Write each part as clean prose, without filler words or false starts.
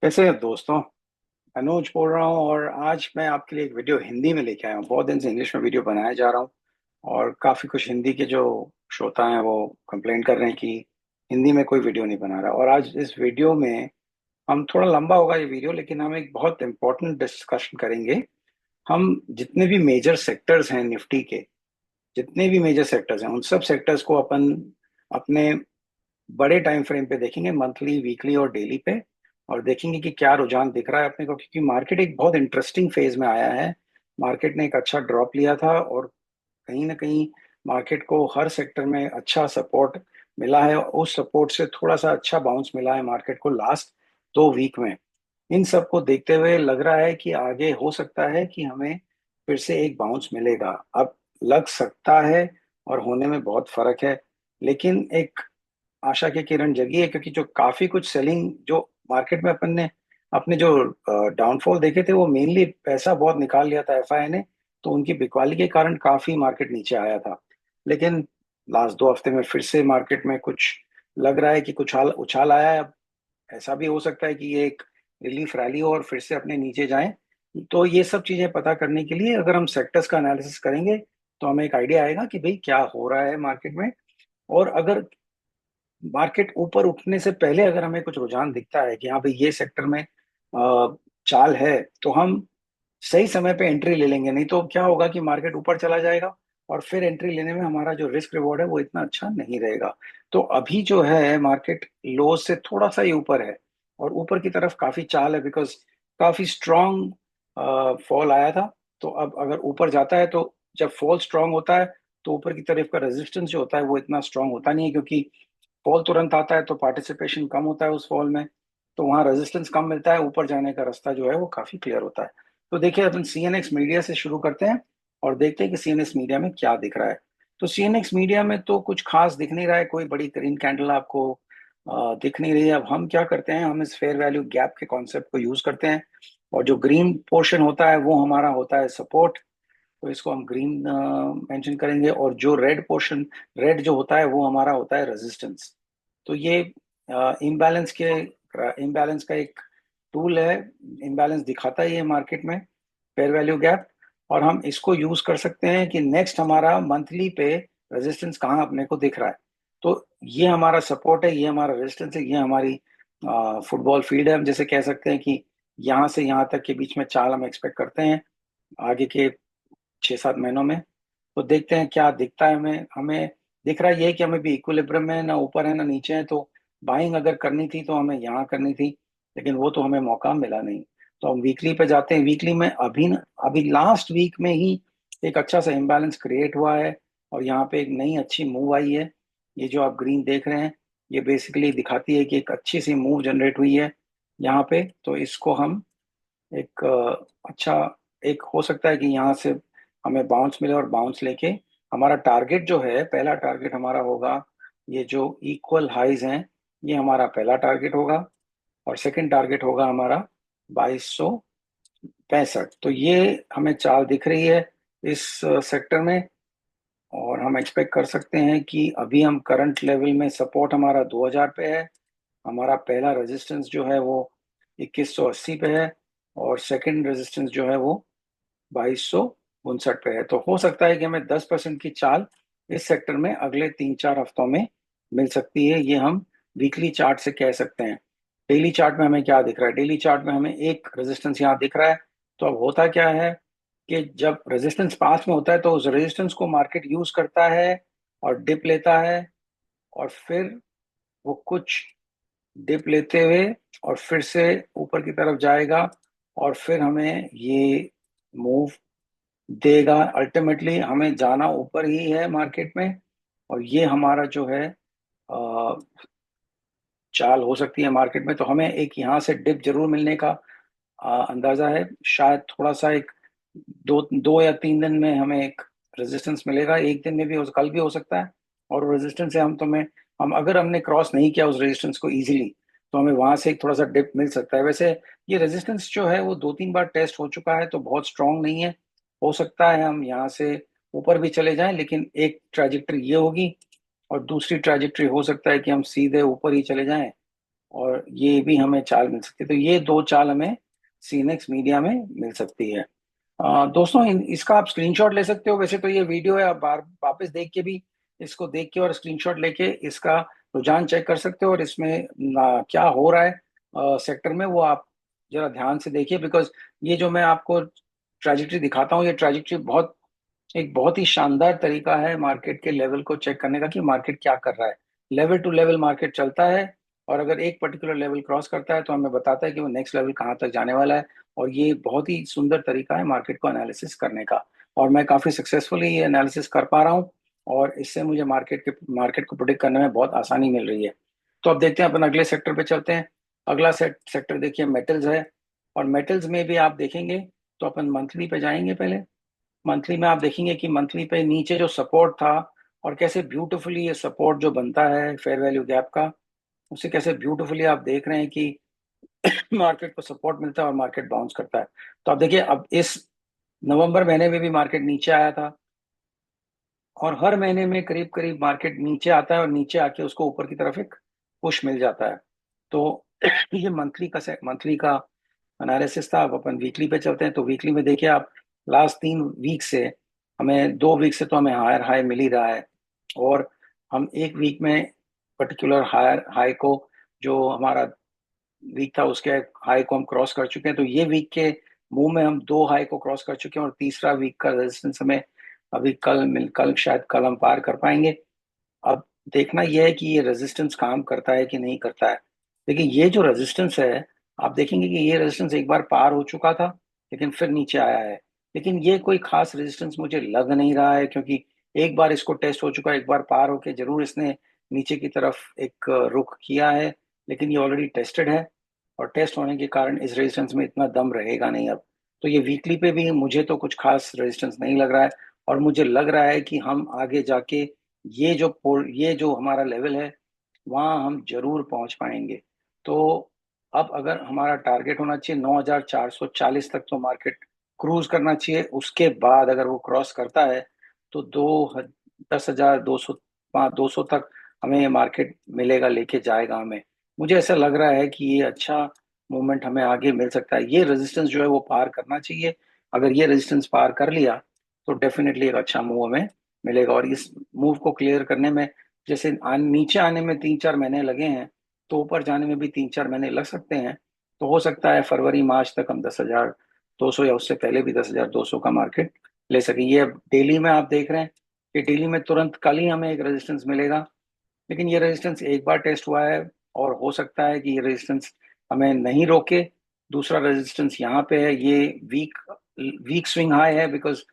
कैसे हैं दोस्तों। अनुज बोल रहा हूँ और आज मैं आपके लिए एक वीडियो हिंदी में लेके आया हूँ। बहुत दिन से इंग्लिश में वीडियो बनाया जा रहा हूँ और काफी कुछ हिंदी के जो श्रोता हैं वो कंप्लेंट कर रहे हैं कि हिंदी में कोई वीडियो नहीं बना रहा। और आज इस वीडियो में हम थोड़ा लंबा होगा ये वीडियो, लेकिन हम एक बहुत इंपॉर्टेंट डिस्कशन करेंगे। हम जितने भी मेजर सेक्टर्स हैं निफ्टी के, जितने भी मेजर सेक्टर्स हैं उन सब सेक्टर्स को अपन अपने बड़े टाइम फ्रेम पे देखेंगे, मंथली, वीकली और डेली पे। और देखेंगे कि क्या रुझान दिख रहा है अपने को, क्योंकि मार्केट एक बहुत इंटरेस्टिंग फेज में आया है। मार्केट ने एक अच्छा ड्रॉप लिया था और कहीं ना कहीं मार्केट को हर सेक्टर में अच्छा सपोर्ट मिला है। उस सपोर्ट से थोड़ा सा अच्छा बाउंस मिला है मार्केट को लास्ट 2 वीक में। इन सब को देखते हुए लग रहा है कि आगे हो सकता है कि हमें फिर से एक बाउंस मिलेगा। अब लग सकता है और होने में बहुत फर्क है, लेकिन एक आशा की किरण जगी है, क्योंकि जो काफी कुछ सेलिंग जो मार्केट में अपन ने अपने जो डाउनफॉल देखे थे वो मेनली पैसा बहुत निकाल लिया था एफआई ने। तो उनकी बिकवाली के कारण काफी मार्केट नीचे आया था। लेकिन लास्ट 2 हफ्ते में फिर से मार्केट में कुछ लग रहा है कि कुछ हाल उछाल आया है। अब ऐसा भी हो सकता है कि ये एक रिलीफ रैली हो और फिर से अपने नीचे जाएं। तो ये सब चीजें पता करने के लिए अगर हम सेक्टर्स का एनालिसिस करेंगे तो हमें एक आइडिया आएगा कि भाई क्या हो रहा है मार्केट में। और अगर मार्केट ऊपर उठने से पहले अगर हमें कुछ रुझान दिखता है कि हाँ भाई ये सेक्टर में चाल है, तो हम सही समय पे एंट्री ले लेंगे। नहीं तो क्या होगा कि मार्केट ऊपर चला जाएगा और फिर एंट्री लेने में हमारा जो रिस्क रिवॉर्ड है वो इतना अच्छा नहीं रहेगा। तो अभी जो है मार्केट लो से थोड़ा सा ही ऊपर है और ऊपर की तरफ काफी चाल है, बिकॉज काफी स्ट्रांग फॉल आया था। तो अब अगर ऊपर जाता है तो जब फॉल स्ट्रांग होता है तो ऊपर की तरफ का रेजिस्टेंस जो होता है वो इतना स्ट्रांग होता नहीं है, क्योंकि फॉल तुरंत आता है तो पार्टिसिपेशन कम होता है उस फॉल में। तो वहाँ रेजिस्टेंस कम मिलता है, ऊपर जाने का रास्ता जो है वो काफी क्लियर होता है। तो देखिए अपन सीएनएक्स मीडिया से शुरू करते हैं और देखते हैं कि सीएनएक्स मीडिया में क्या दिख रहा है। तो सीएनएक्स मीडिया में तो कुछ खास दिख नहीं रहा है, कोई बड़ी ग्रीन कैंडल आपको दिख नहीं रही है। अब हम क्या करते हैं, हम इस फेयर वैल्यू गैप के कॉन्सेप्ट को यूज करते हैं और जो ग्रीन पोर्शन होता है वो हमारा होता है सपोर्ट। तो इसको हम ग्रीन मेंशन करेंगे, और जो रेड पोर्शन, रेड जो होता है वो हमारा होता है रेजिस्टेंस। तो ये इम्बैलेंस का एक टूल है। इम्बैलेंस दिखाता ही है मार्केट में फेयर वैल्यू गैप। और हम इसको यूज कर सकते हैं कि नेक्स्ट हमारा मंथली पे रेजिस्टेंस कहाँ अपने को दिख रहा है। तो ये हमारा सपोर्ट है, ये हमारा रेजिस्टेंस है, ये हमारी फुटबॉल फील्ड है। हम जैसे कह सकते हैं कि यहाँ से यहाँ तक के बीच में चाल हम एक्सपेक्ट करते हैं आगे के 6-7 महीनों में। तो देखते हैं क्या दिखता है हमें। हमें दिख रहा है ये कि हमें भी इक्विलिब्रियम में, ना ऊपर है ना नीचे है। तो बाइंग अगर करनी थी तो हमें यहाँ करनी थी, लेकिन वो तो हमें मौका मिला नहीं। तो हम वीकली पे जाते हैं। वीकली में अभी लास्ट वीक में ही एक अच्छा सा इम्बैलेंस क्रिएट हुआ है और यहाँ पे एक नई अच्छी मूव आई है। ये जो आप ग्रीन देख रहे हैं ये बेसिकली दिखाती है कि एक अच्छी सी मूव जनरेट हुई है यहाँ पे। तो इसको हम एक अच्छा, एक हो सकता है कि यहाँ से हमें बाउंस मिले और बाउंस लेके हमारा टारगेट जो है, पहला टारगेट हमारा होगा ये जो इक्वल हाइज हैं, ये हमारा पहला टारगेट होगा। और सेकंड टारगेट होगा हमारा 2265। तो ये हमें चाल दिख रही है इस सेक्टर में। और हम एक्सपेक्ट कर सकते हैं कि अभी हम करंट लेवल में सपोर्ट हमारा 2000 पे है। हमारा पहला रेजिस्टेंस जो है वो 2180 पे है और सेकंड रेजिस्टेंस जो है वो 2259 पे है। तो हो सकता है कि हमें 10% की चाल इस सेक्टर में अगले 3-4 हफ्तों में मिल सकती है। ये हम वीकली चार्ट से कह सकते हैं। डेली चार्ट में हमें क्या दिख रहा है, डेली चार्ट में हमें एक रेजिस्टेंस यहाँ दिख रहा है। तो अब होता क्या है कि जब रेजिस्टेंस पास में होता है तो उस रेजिस्टेंस को मार्केट यूज करता है और डिप लेता है, और फिर वो कुछ डिप लेते हुए और फिर से ऊपर की तरफ जाएगा और फिर हमें ये मूव देगा। अल्टीमेटली हमें जाना ऊपर ही है मार्केट में। और ये हमारा जो है अ, चाल हो सकती है मार्केट में। तो हमें एक यहाँ से डिप जरूर मिलने का अंदाजा है। शायद थोड़ा सा एक 2 या 3 दिन में हमें एक रेजिस्टेंस मिलेगा, एक दिन में भी हो, कल भी हो सकता है। और रेजिस्टेंस से हम अगर हमने क्रॉस नहीं किया उस रेजिस्टेंस को इजीली, तो हमें वहां से एक थोड़ा सा डिप मिल सकता है। वैसे ये रेजिस्टेंस जो है वो 2-3 बार टेस्ट हो चुका है, तो बहुत स्ट्रांग नहीं है। हो सकता है हम यहाँ से ऊपर भी चले जाएं, लेकिन एक ट्रैजेक्टरी ये होगी और दूसरी ट्रैजेक्टरी हो सकता है कि हम सीधे ऊपर ही चले जाएं और ये भी हमें चाल मिल सकती है। तो ये दो चाल हमें सीनेक्स मीडिया में मिल सकती है। दोस्तों, इसका आप स्क्रीनशॉट ले सकते हो। वैसे तो ये वीडियो है, आप बार वापस देख के भी इसको देख के और स्क्रीनशॉट लेके इसका रुझान चेक कर सकते हो, और इसमें क्या हो रहा है सेक्टर में वो आप जरा ध्यान से देखिए। बिकॉज ये जो मैं आपको ट्रेजेक्टरी दिखाता हूँ, ये ट्रेजेक्टरी बहुत ही शानदार तरीका है मार्केट के लेवल को चेक करने का कि मार्केट क्या कर रहा है। लेवल टू लेवल मार्केट चलता है, और अगर एक पर्टिकुलर लेवल क्रॉस करता है तो हमें बताता है कि वो नेक्स्ट लेवल कहाँ तक जाने वाला है। और ये बहुत ही सुंदर तरीका है मार्केट को एनालिसिस करने का, और मैं काफी सक्सेसफुली ये एनालिसिस कर पा रहा हूँ। और इससे मुझे मार्केट को प्रोडिक्ट करने में बहुत आसानी मिल रही है। तो अब देखते हैं, अपन अगले सेक्टर पे चलते हैं। अगला सेक्टर देखिए मेटल्स है। और मेटल्स में भी आप देखेंगे तो अपन मंथली पे जाएंगे पहले। मंथली में आप देखेंगे कि मंथली पे नीचे जो सपोर्ट था, और कैसे ब्यूटीफुली ये सपोर्ट जो बनता है फेयर वैल्यू गैप का, उसे कैसे ब्यूटीफुली आप देख रहे हैं कि मार्केट को सपोर्ट मिलता है और मार्केट बाउंस करता है। तो आप देखिए, अब इस नवंबर महीने में भी मार्केट नीचे आया था, और हर महीने में करीब करीब मार्केट नीचे आता है, और नीचे आके उसको ऊपर की तरफ एक पुश मिल जाता है। तो ये मंथली का एनालिसिस था। अब अपन वीकली पे चलते हैं। तो वीकली में देखिए आप, लास्ट 3 वीक से, हमें 2 वीक से तो हमें हायर हाई मिल ही रहा है। और हम एक वीक में पर्टिकुलर हायर हाई को, जो हमारा वीक था उसके हाई को हम क्रॉस कर चुके हैं। तो ये वीक के मुंह में हम 2 हाई को क्रॉस कर चुके हैं, और तीसरा वीक का रेजिस्टेंस हमें अभी कल शायद कल हम पार कर पाएंगे। अब देखना यह है कि ये रेजिस्टेंस काम करता है कि नहीं करता है। देखिए, ये जो रेजिस्टेंस है, आप देखेंगे कि ये रेजिस्टेंस एक बार पार हो चुका था, लेकिन फिर नीचे आया है। लेकिन ये कोई खास रेजिस्टेंस मुझे लग नहीं रहा है, क्योंकि एक बार इसको टेस्ट हो चुका है, एक बार पार होके जरूर इसने नीचे की तरफ एक रुख किया है, लेकिन ये ऑलरेडी टेस्टेड है। और टेस्ट होने के कारण इस रेजिस्टेंस में इतना दम रहेगा नहीं अब। तो ये वीकली पे भी मुझे तो कुछ खास रेजिस्टेंस नहीं लग रहा है। और मुझे लग रहा है कि हम आगे जाके ये जो हमारा लेवल है, वहां हम जरूर पहुंच पाएंगे। तो अब अगर हमारा टारगेट होना चाहिए 9,440 तक, तो मार्केट क्रूज करना चाहिए। उसके बाद अगर वो क्रॉस करता है तो 10,200 तक हमें ये मार्केट मिलेगा, लेके जाएगा हमें। मुझे ऐसा लग रहा है कि ये अच्छा मूवमेंट हमें आगे मिल सकता है। ये रेजिस्टेंस जो है वो पार करना चाहिए। अगर ये रेजिस्टेंस पार कर लिया तो डेफिनेटली एक अच्छा मूव हमें मिलेगा। और इस मूव को क्लियर करने में, जैसे नीचे आने में 3-4 महीने लगे हैं, तो ऊपर जाने में भी 3-4 महीने लग सकते हैं। तो हो सकता है फरवरी मार्च तक हम 10,200 या उससे पहले भी 10,200 का मार्केट ले सकें। ये अब डेली में आप देख रहे हैं कि डेली में तुरंत कल ही हमें एक रेजिस्टेंस मिलेगा, लेकिन ये रेजिस्टेंस एक बार टेस्ट हुआ है, और हो सकता है कि ये रेजिस्टेंस हमें नहीं रोके। दूसरा रेजिस्टेंस यहाँ पे है, ये वीक वीक स्विंग हाई है, बिकॉज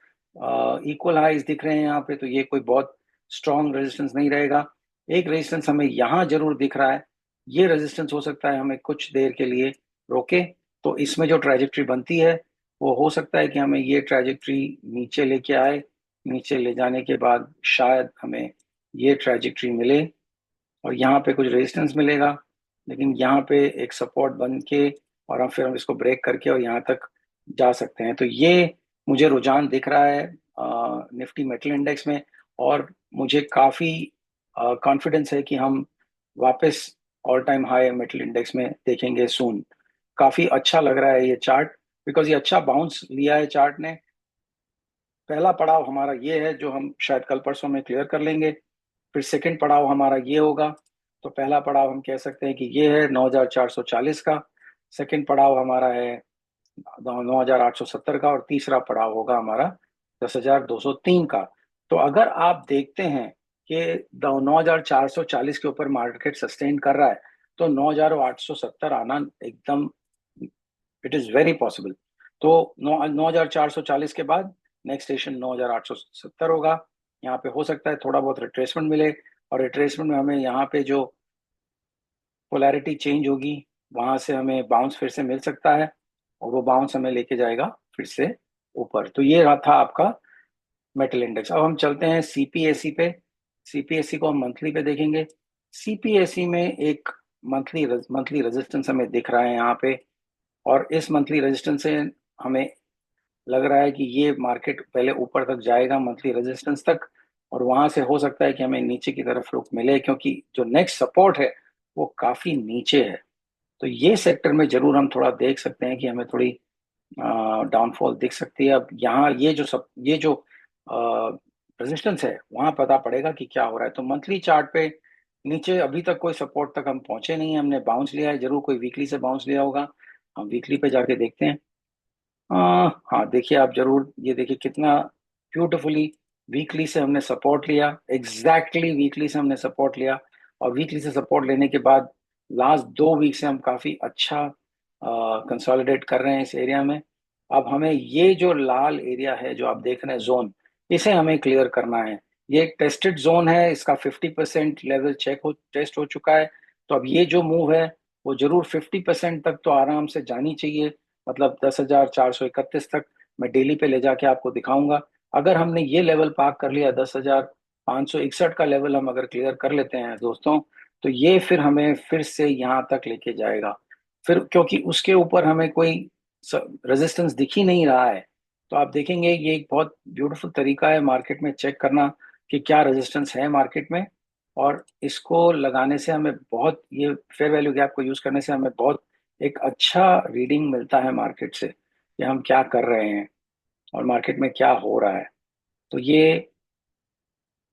इक्वल हाईज दिख रहे हैं यहाँ पे, तो ये कोई बहुत स्ट्रॉन्ग रेजिस्टेंस नहीं रहेगा। एक रेजिस्टेंस हमें यहाँ जरूर दिख रहा है। ये रेजिस्टेंस हो सकता है हमें कुछ देर के लिए रोके। तो इसमें जो ट्रैजेक्टरी बनती है, वो हो सकता है कि हमें ये ट्रैजेक्टरी नीचे लेके आए। नीचे ले जाने के बाद शायद हमें ये ट्रैजेक्टरी मिले, और यहाँ पे कुछ रेजिस्टेंस मिलेगा, लेकिन यहाँ पे एक सपोर्ट बन के, और हम इसको ब्रेक करके और यहाँ तक जा सकते हैं। तो ये मुझे रुझान दिख रहा है निफ्टी मेटल इंडेक्स में। और मुझे काफी कॉन्फिडेंस है कि हम वापस all time high metal index में देखेंगे सून। काफी अच्छा लग रहा है ये चार्ट, बिकॉज ये अच्छा बाउंस लिया है चार्ट ने। पहला पड़ाव हमारा ये है, जो हम शायद कल परसों में क्लियर कर लेंगे। फिर सेकंड पड़ाव हमारा ये होगा। तो पहला पड़ाव हम कह सकते हैं कि ये है 9,440 का। सेकंड पड़ाव हमारा है 9,870 का, और तीसरा पड़ाव होगा हमारा 10,203 का। तो अगर आप देखते हैं कि 9,440 के ऊपर मार्केट सस्टेन कर रहा है, तो 9,870 आना एकदम, इट इज वेरी पॉसिबल। तो 9,440 के बाद नेक्स्ट स्टेशन 9,870 होगा। यहाँ पे हो सकता है थोड़ा बहुत रिट्रेसमेंट मिले, और रिट्रेसमेंट में हमें यहाँ पे जो पोलैरिटी चेंज होगी, वहां से हमें बाउंस फिर से मिल सकता है, और वो बाउंस हमें लेके जाएगा फिर से ऊपर। तो ये रहा था आपका मेटल इंडेक्स। अब हम चलते हैं सीपीएसई पे। सीपीएसई को हम मंथली पे देखेंगे। सीपीएसई में एक मंथली मंथली रेजिस्टेंस हमें दिख रहा है यहाँ पे, और इस मंथली रेजिस्टेंस से हमें लग रहा है कि ये मार्केट पहले ऊपर तक जाएगा मंथली रेजिस्टेंस तक, और वहां से हो सकता है कि हमें नीचे की तरफ रुख मिले, क्योंकि जो नेक्स्ट सपोर्ट है वो काफी नीचे है। तो ये सेक्टर में जरूर हम थोड़ा देख सकते हैं कि हमें थोड़ी डाउनफॉल दिख सकती है। अब यहाँ ये जो रेजिस्टेंस है वहां पता पड़ेगा कि क्या हो रहा है। तो मंथली चार्ट पे नीचे अभी तक कोई सपोर्ट तक हम पहुंचे नहीं हैं। हमने बाउंस लिया है, जरूर कोई वीकली से बाउंस लिया होगा। हम वीकली पे जाके देखते हैं। हाँ देखिए, आप जरूर ये देखिए कितना ब्यूटिफुली वीकली से हमने सपोर्ट लिया, एग्जैक्टली वीकली से हमने सपोर्ट लिया। और वीकली से सपोर्ट लेने के बाद लास्ट 2 वीक से हम काफी अच्छा कंसोलिडेट कर रहे हैं इस एरिया में। अब हमें ये जो लाल एरिया है जो आप देख रहे हैं जोन, इसे हमें क्लियर करना है। ये एक टेस्टेड जोन है, इसका 50% लेवल टेस्ट हो चुका है। तो अब ये जो मूव है वो जरूर 50% तक तो आराम से जानी चाहिए। मतलब 10,431 तक मैं डेली पे ले जाके आपको दिखाऊंगा। अगर हमने ये लेवल पार कर लिया, 10,561 का लेवल हम अगर क्लियर कर लेते हैं दोस्तों, तो ये फिर हमें फिर से यहाँ तक लेके जाएगा। फिर क्योंकि उसके ऊपर हमें कोई रेजिस्टेंस दिख ही नहीं रहा है। तो आप देखेंगे ये एक बहुत ब्यूटीफुल तरीका है मार्केट में चेक करना कि क्या रेजिस्टेंस है मार्केट में। और इसको लगाने से हमें बहुत, ये फेयर वैल्यू गैप को यूज करने से हमें बहुत एक अच्छा रीडिंग मिलता है मार्केट से कि हम क्या कर रहे हैं और मार्केट में क्या हो रहा है। तो ये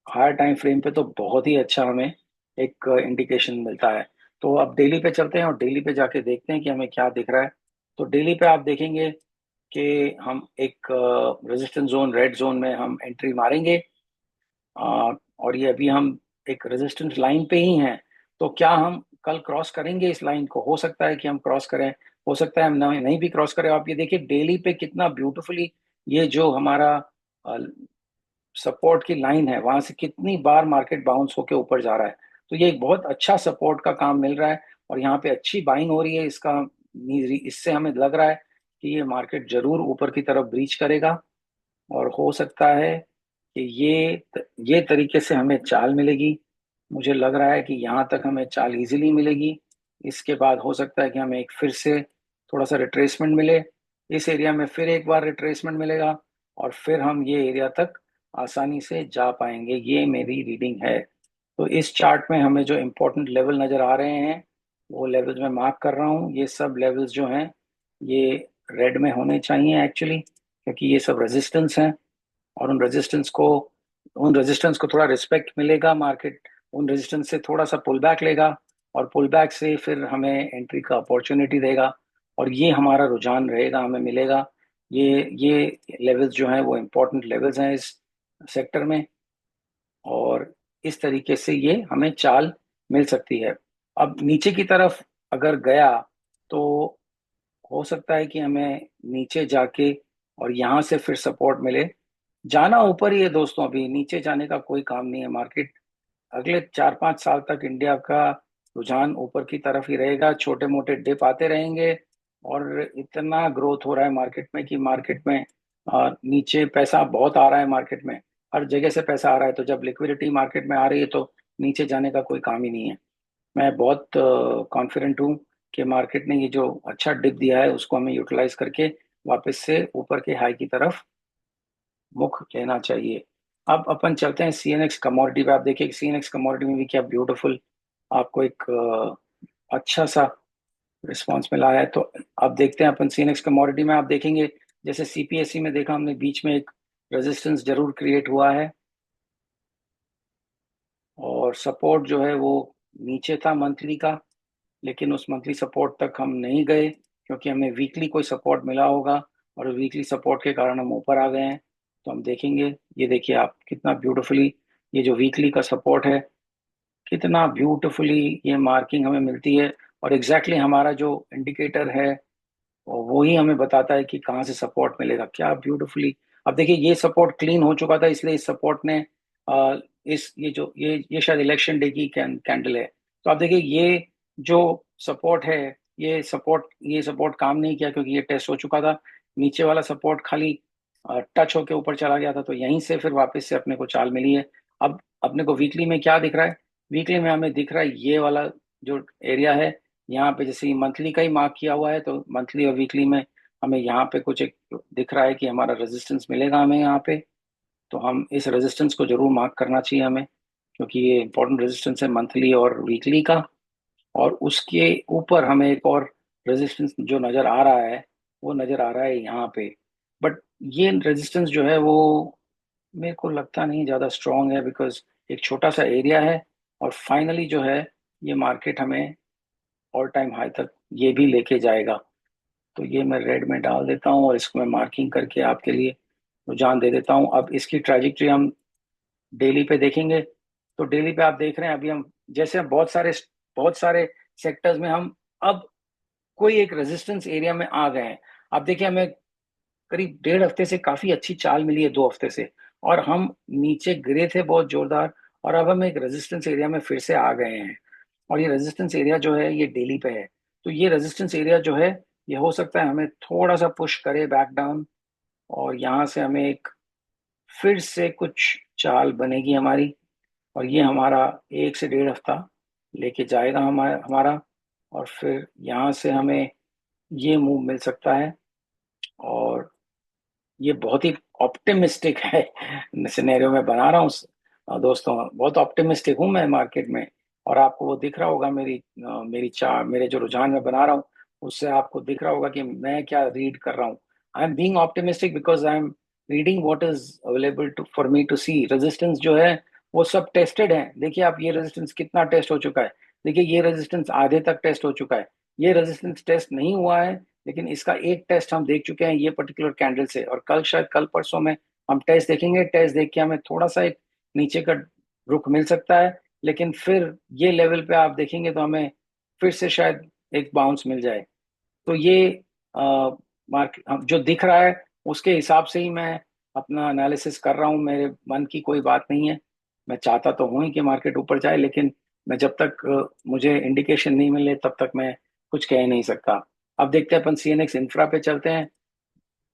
हायर टाइम फ्रेम पे तो बहुत ही अच्छा हमें एक इंडिकेशन मिलता है। तो अब डेली पे चलते हैं और डेली पे जाके देखते हैं कि हमें क्या दिख रहा है। तो डेली पे आप देखेंगे कि हम एक रेजिस्टेंस जोन, रेड जोन में हम एंट्री मारेंगे। और ये अभी हम एक रेजिस्टेंस लाइन पे ही हैं। तो क्या हम कल क्रॉस करेंगे इस लाइन को? हो सकता है कि हम क्रॉस करें, हो सकता है हम नहीं भी क्रॉस करें। आप ये देखिए डेली पे कितना ब्यूटीफुली ये जो हमारा सपोर्ट की लाइन है वहां से कितनी बार मार्केट बाउंस होके ऊपर जा रहा है। तो ये एक बहुत अच्छा सपोर्ट का काम मिल रहा है और यहाँ पे अच्छी बाइंग हो रही है इसका। इससे हमें लग रहा है कि ये मार्केट जरूर ऊपर की तरफ ब्रीच करेगा। और हो सकता है कि ये तरीके से हमें चाल मिलेगी। मुझे लग रहा है कि यहाँ तक हमें चाल इजीली मिलेगी। इसके बाद हो सकता है कि हमें एक फिर से थोड़ा सा रिट्रेसमेंट मिले, इस एरिया में फिर एक बार रिट्रेसमेंट मिलेगा और फिर हम ये एरिया तक आसानी से जा पाएंगे। ये मेरी रीडिंग है। तो इस चार्ट में हमें जो इम्पोर्टेंट लेवल नज़र आ रहे हैं वो लेवल्स मैं मार्क कर रहा हूँ। ये सब लेवल्स जो हैं ये रेड में होने चाहिए एक्चुअली, क्योंकि ये सब रेजिस्टेंस हैं। और उन रेजिस्टेंस को थोड़ा रिस्पेक्ट मिलेगा मार्केट, उन रेजिस्टेंस से थोड़ा सा पुल बैक लेगा और पुल बैक से फिर हमें एंट्री का अपॉर्चुनिटी देगा। और ये हमारा रुझान रहेगा, हमें मिलेगा। ये लेवल्स जो हैं वो इम्पोर्टेंट लेवल्स हैं इस सेक्टर में। और इस तरीके से ये हमें चाल मिल सकती है। अब नीचे की तरफ अगर गया तो हो सकता है कि हमें नीचे जाके और यहाँ से फिर सपोर्ट मिले। जाना ऊपर ही है दोस्तों, अभी नीचे जाने का कोई काम नहीं है। मार्केट अगले 4-5 साल तक इंडिया का रुझान ऊपर की तरफ ही रहेगा। छोटे मोटे डिप आते रहेंगे और इतना ग्रोथ हो रहा है मार्केट में कि मार्केट में नीचे पैसा बहुत आ रहा है। मार्केट में हर जगह से पैसा आ रहा है। तो जब लिक्विडिटी मार्केट में आ रही है तो नीचे जाने का कोई काम ही नहीं है। मैं बहुत कॉन्फिडेंट हूँ कि मार्केट ने ये जो अच्छा डिप दिया है उसको हमें यूटिलाइज करके वापस से ऊपर के हाई की तरफ मुख लेना चाहिए। अब अपन चलते हैं सीएनएक्स कमोडिटी पे। आप देखिए सीएनएक्स कमोडिटी में भी क्या ब्यूटीफुल आपको एक अच्छा सा रिस्पांस मिला है। तो अब देखते हैं अपन सीएनएक्स कमोडिटी में। आप देखेंगे जैसे सीपीएससी में देखा हमने, बीच में एक रेजिस्टेंस जरूर क्रिएट हुआ है और सपोर्ट जो है वो नीचे था मंथली का। लेकिन उस मंथली सपोर्ट तक हम नहीं गए क्योंकि हमें वीकली कोई सपोर्ट मिला होगा और वीकली सपोर्ट के कारण हम ऊपर आ गए हैं। तो हम देखेंगे, ये देखिए आप कितना ब्यूटीफुली ये जो वीकली का सपोर्ट है, कितना ब्यूटीफुली ये मार्किंग हमें मिलती है। और एग्जैक्टली हमारा जो इंडिकेटर है और वो ही हमें बताता है कि कहाँ से सपोर्ट मिलेगा। क्या ब्यूटीफुली अब देखिए ये सपोर्ट क्लीन हो चुका था, इसलिए इस सपोर्ट ने इस ये शायद इलेक्शन डे की कैंडल है। तो आप देखिए ये जो सपोर्ट है, ये सपोर्ट काम नहीं किया क्योंकि ये टेस्ट हो चुका था। नीचे वाला सपोर्ट खाली टच होके ऊपर चला गया था, तो यहीं से फिर वापस से अपने को चाल मिली है। अब अपने को वीकली में क्या दिख रहा है? वीकली में हमें दिख रहा है ये वाला जो एरिया है, यहाँ पे जैसे मंथली का ही मार्क किया हुआ है। तो मंथली और वीकली में हमें यहाँ पे कुछ एक दिख रहा है कि हमारा रेजिस्टेंस मिलेगा हमें यहाँ पे। तो हम इस रेजिस्टेंस को जरूर मार्क करना चाहिए हमें, क्योंकि ये इंपॉर्टेंट रेजिस्टेंस है मंथली और वीकली का। और उसके ऊपर हमें एक और रेजिस्टेंस जो नजर आ रहा है, वो नजर आ रहा है यहाँ पे। बट ये रेजिस्टेंस जो है वो मेरे को लगता नहीं ज्यादा स्ट्रांग है, बिकॉज एक छोटा सा एरिया है, और फाइनली जो है ये मार्केट हमें ऑल टाइम हाई तक ये भी लेके जाएगा। तो ये मैं रेड में डाल देता हूँ और इसको मैं मार्किंग करके आपके लिए रुझान दे देता हूँ। अब इसकी ट्रैजेक्टरी हम डेली पे देखेंगे। तो डेली पे आप देख रहे हैं अभी हम, जैसे हम बहुत सारे सेक्टर्स में हम अब कोई एक रेजिस्टेंस एरिया में आ गए हैं। आप देखिए, हमें करीब 1.5 हफ्ते से काफी अच्छी चाल मिली है, 2 हफ्ते से, और हम नीचे गिरे थे बहुत जोरदार, और अब हम एक रेजिस्टेंस एरिया में फिर से आ गए हैं। और ये रेजिस्टेंस एरिया जो है ये डेली पे है। तो ये रेजिस्टेंस एरिया जो है ये हो सकता है हमें थोड़ा सा पुश करे बैक डाउन, और यहाँ से हमें एक फिर से कुछ चाल बनेगी हमारी, और ये हमारा 1 से 1.5 हफ्ता लेके जाएगा हमारा। और फिर यहाँ से हमें ये मूव मिल सकता है। और ये बहुत ही ऑप्टिमिस्टिक है सिनेरियो में बना रहा हूँ दोस्तों, बहुत ऑप्टिमिस्टिक हूँ मैं मार्केट में। और आपको वो दिख रहा होगा मेरे जो रुझान में बना रहा हूँ, उससे आपको दिख रहा होगा कि मैं क्या रीड कर रहा हूँ। I am being optimistic because I am reading what is available to for me to see. Resistance जो है वो सब टेस्टेड है। देखिए आप, ये रेजिस्टेंस कितना टेस्ट हो चुका है। देखिए ये रेजिस्टेंस आधे तक टेस्ट हो चुका है। ये रेजिस्टेंस टेस्ट नहीं हुआ है, लेकिन इसका एक टेस्ट हम देख चुके हैं ये पर्टिकुलर कैंडल से। और कल शायद कल परसों में हम टेस्ट देखेंगे। टेस्ट देख के हमें थोड़ा सा एक नीचे का रुख मिल सकता है, लेकिन फिर ये लेवल पे आप देखेंगे तो हमें फिर से शायद एक बाउंस मिल जाए। तो ये मार्केट जो दिख रहा है उसके हिसाब से ही मैं अपना एनालिसिस कर रहा हूँ। मेरे मन की कोई बात नहीं है। मैं चाहता तो हूँ ही कि मार्केट ऊपर जाए, लेकिन मैं जब तक मुझे इंडिकेशन नहीं मिले तब तक मैं कुछ कह नहीं सकता। अब देखते हैं, अपन CNX इंफ्रा पे चलते हैं।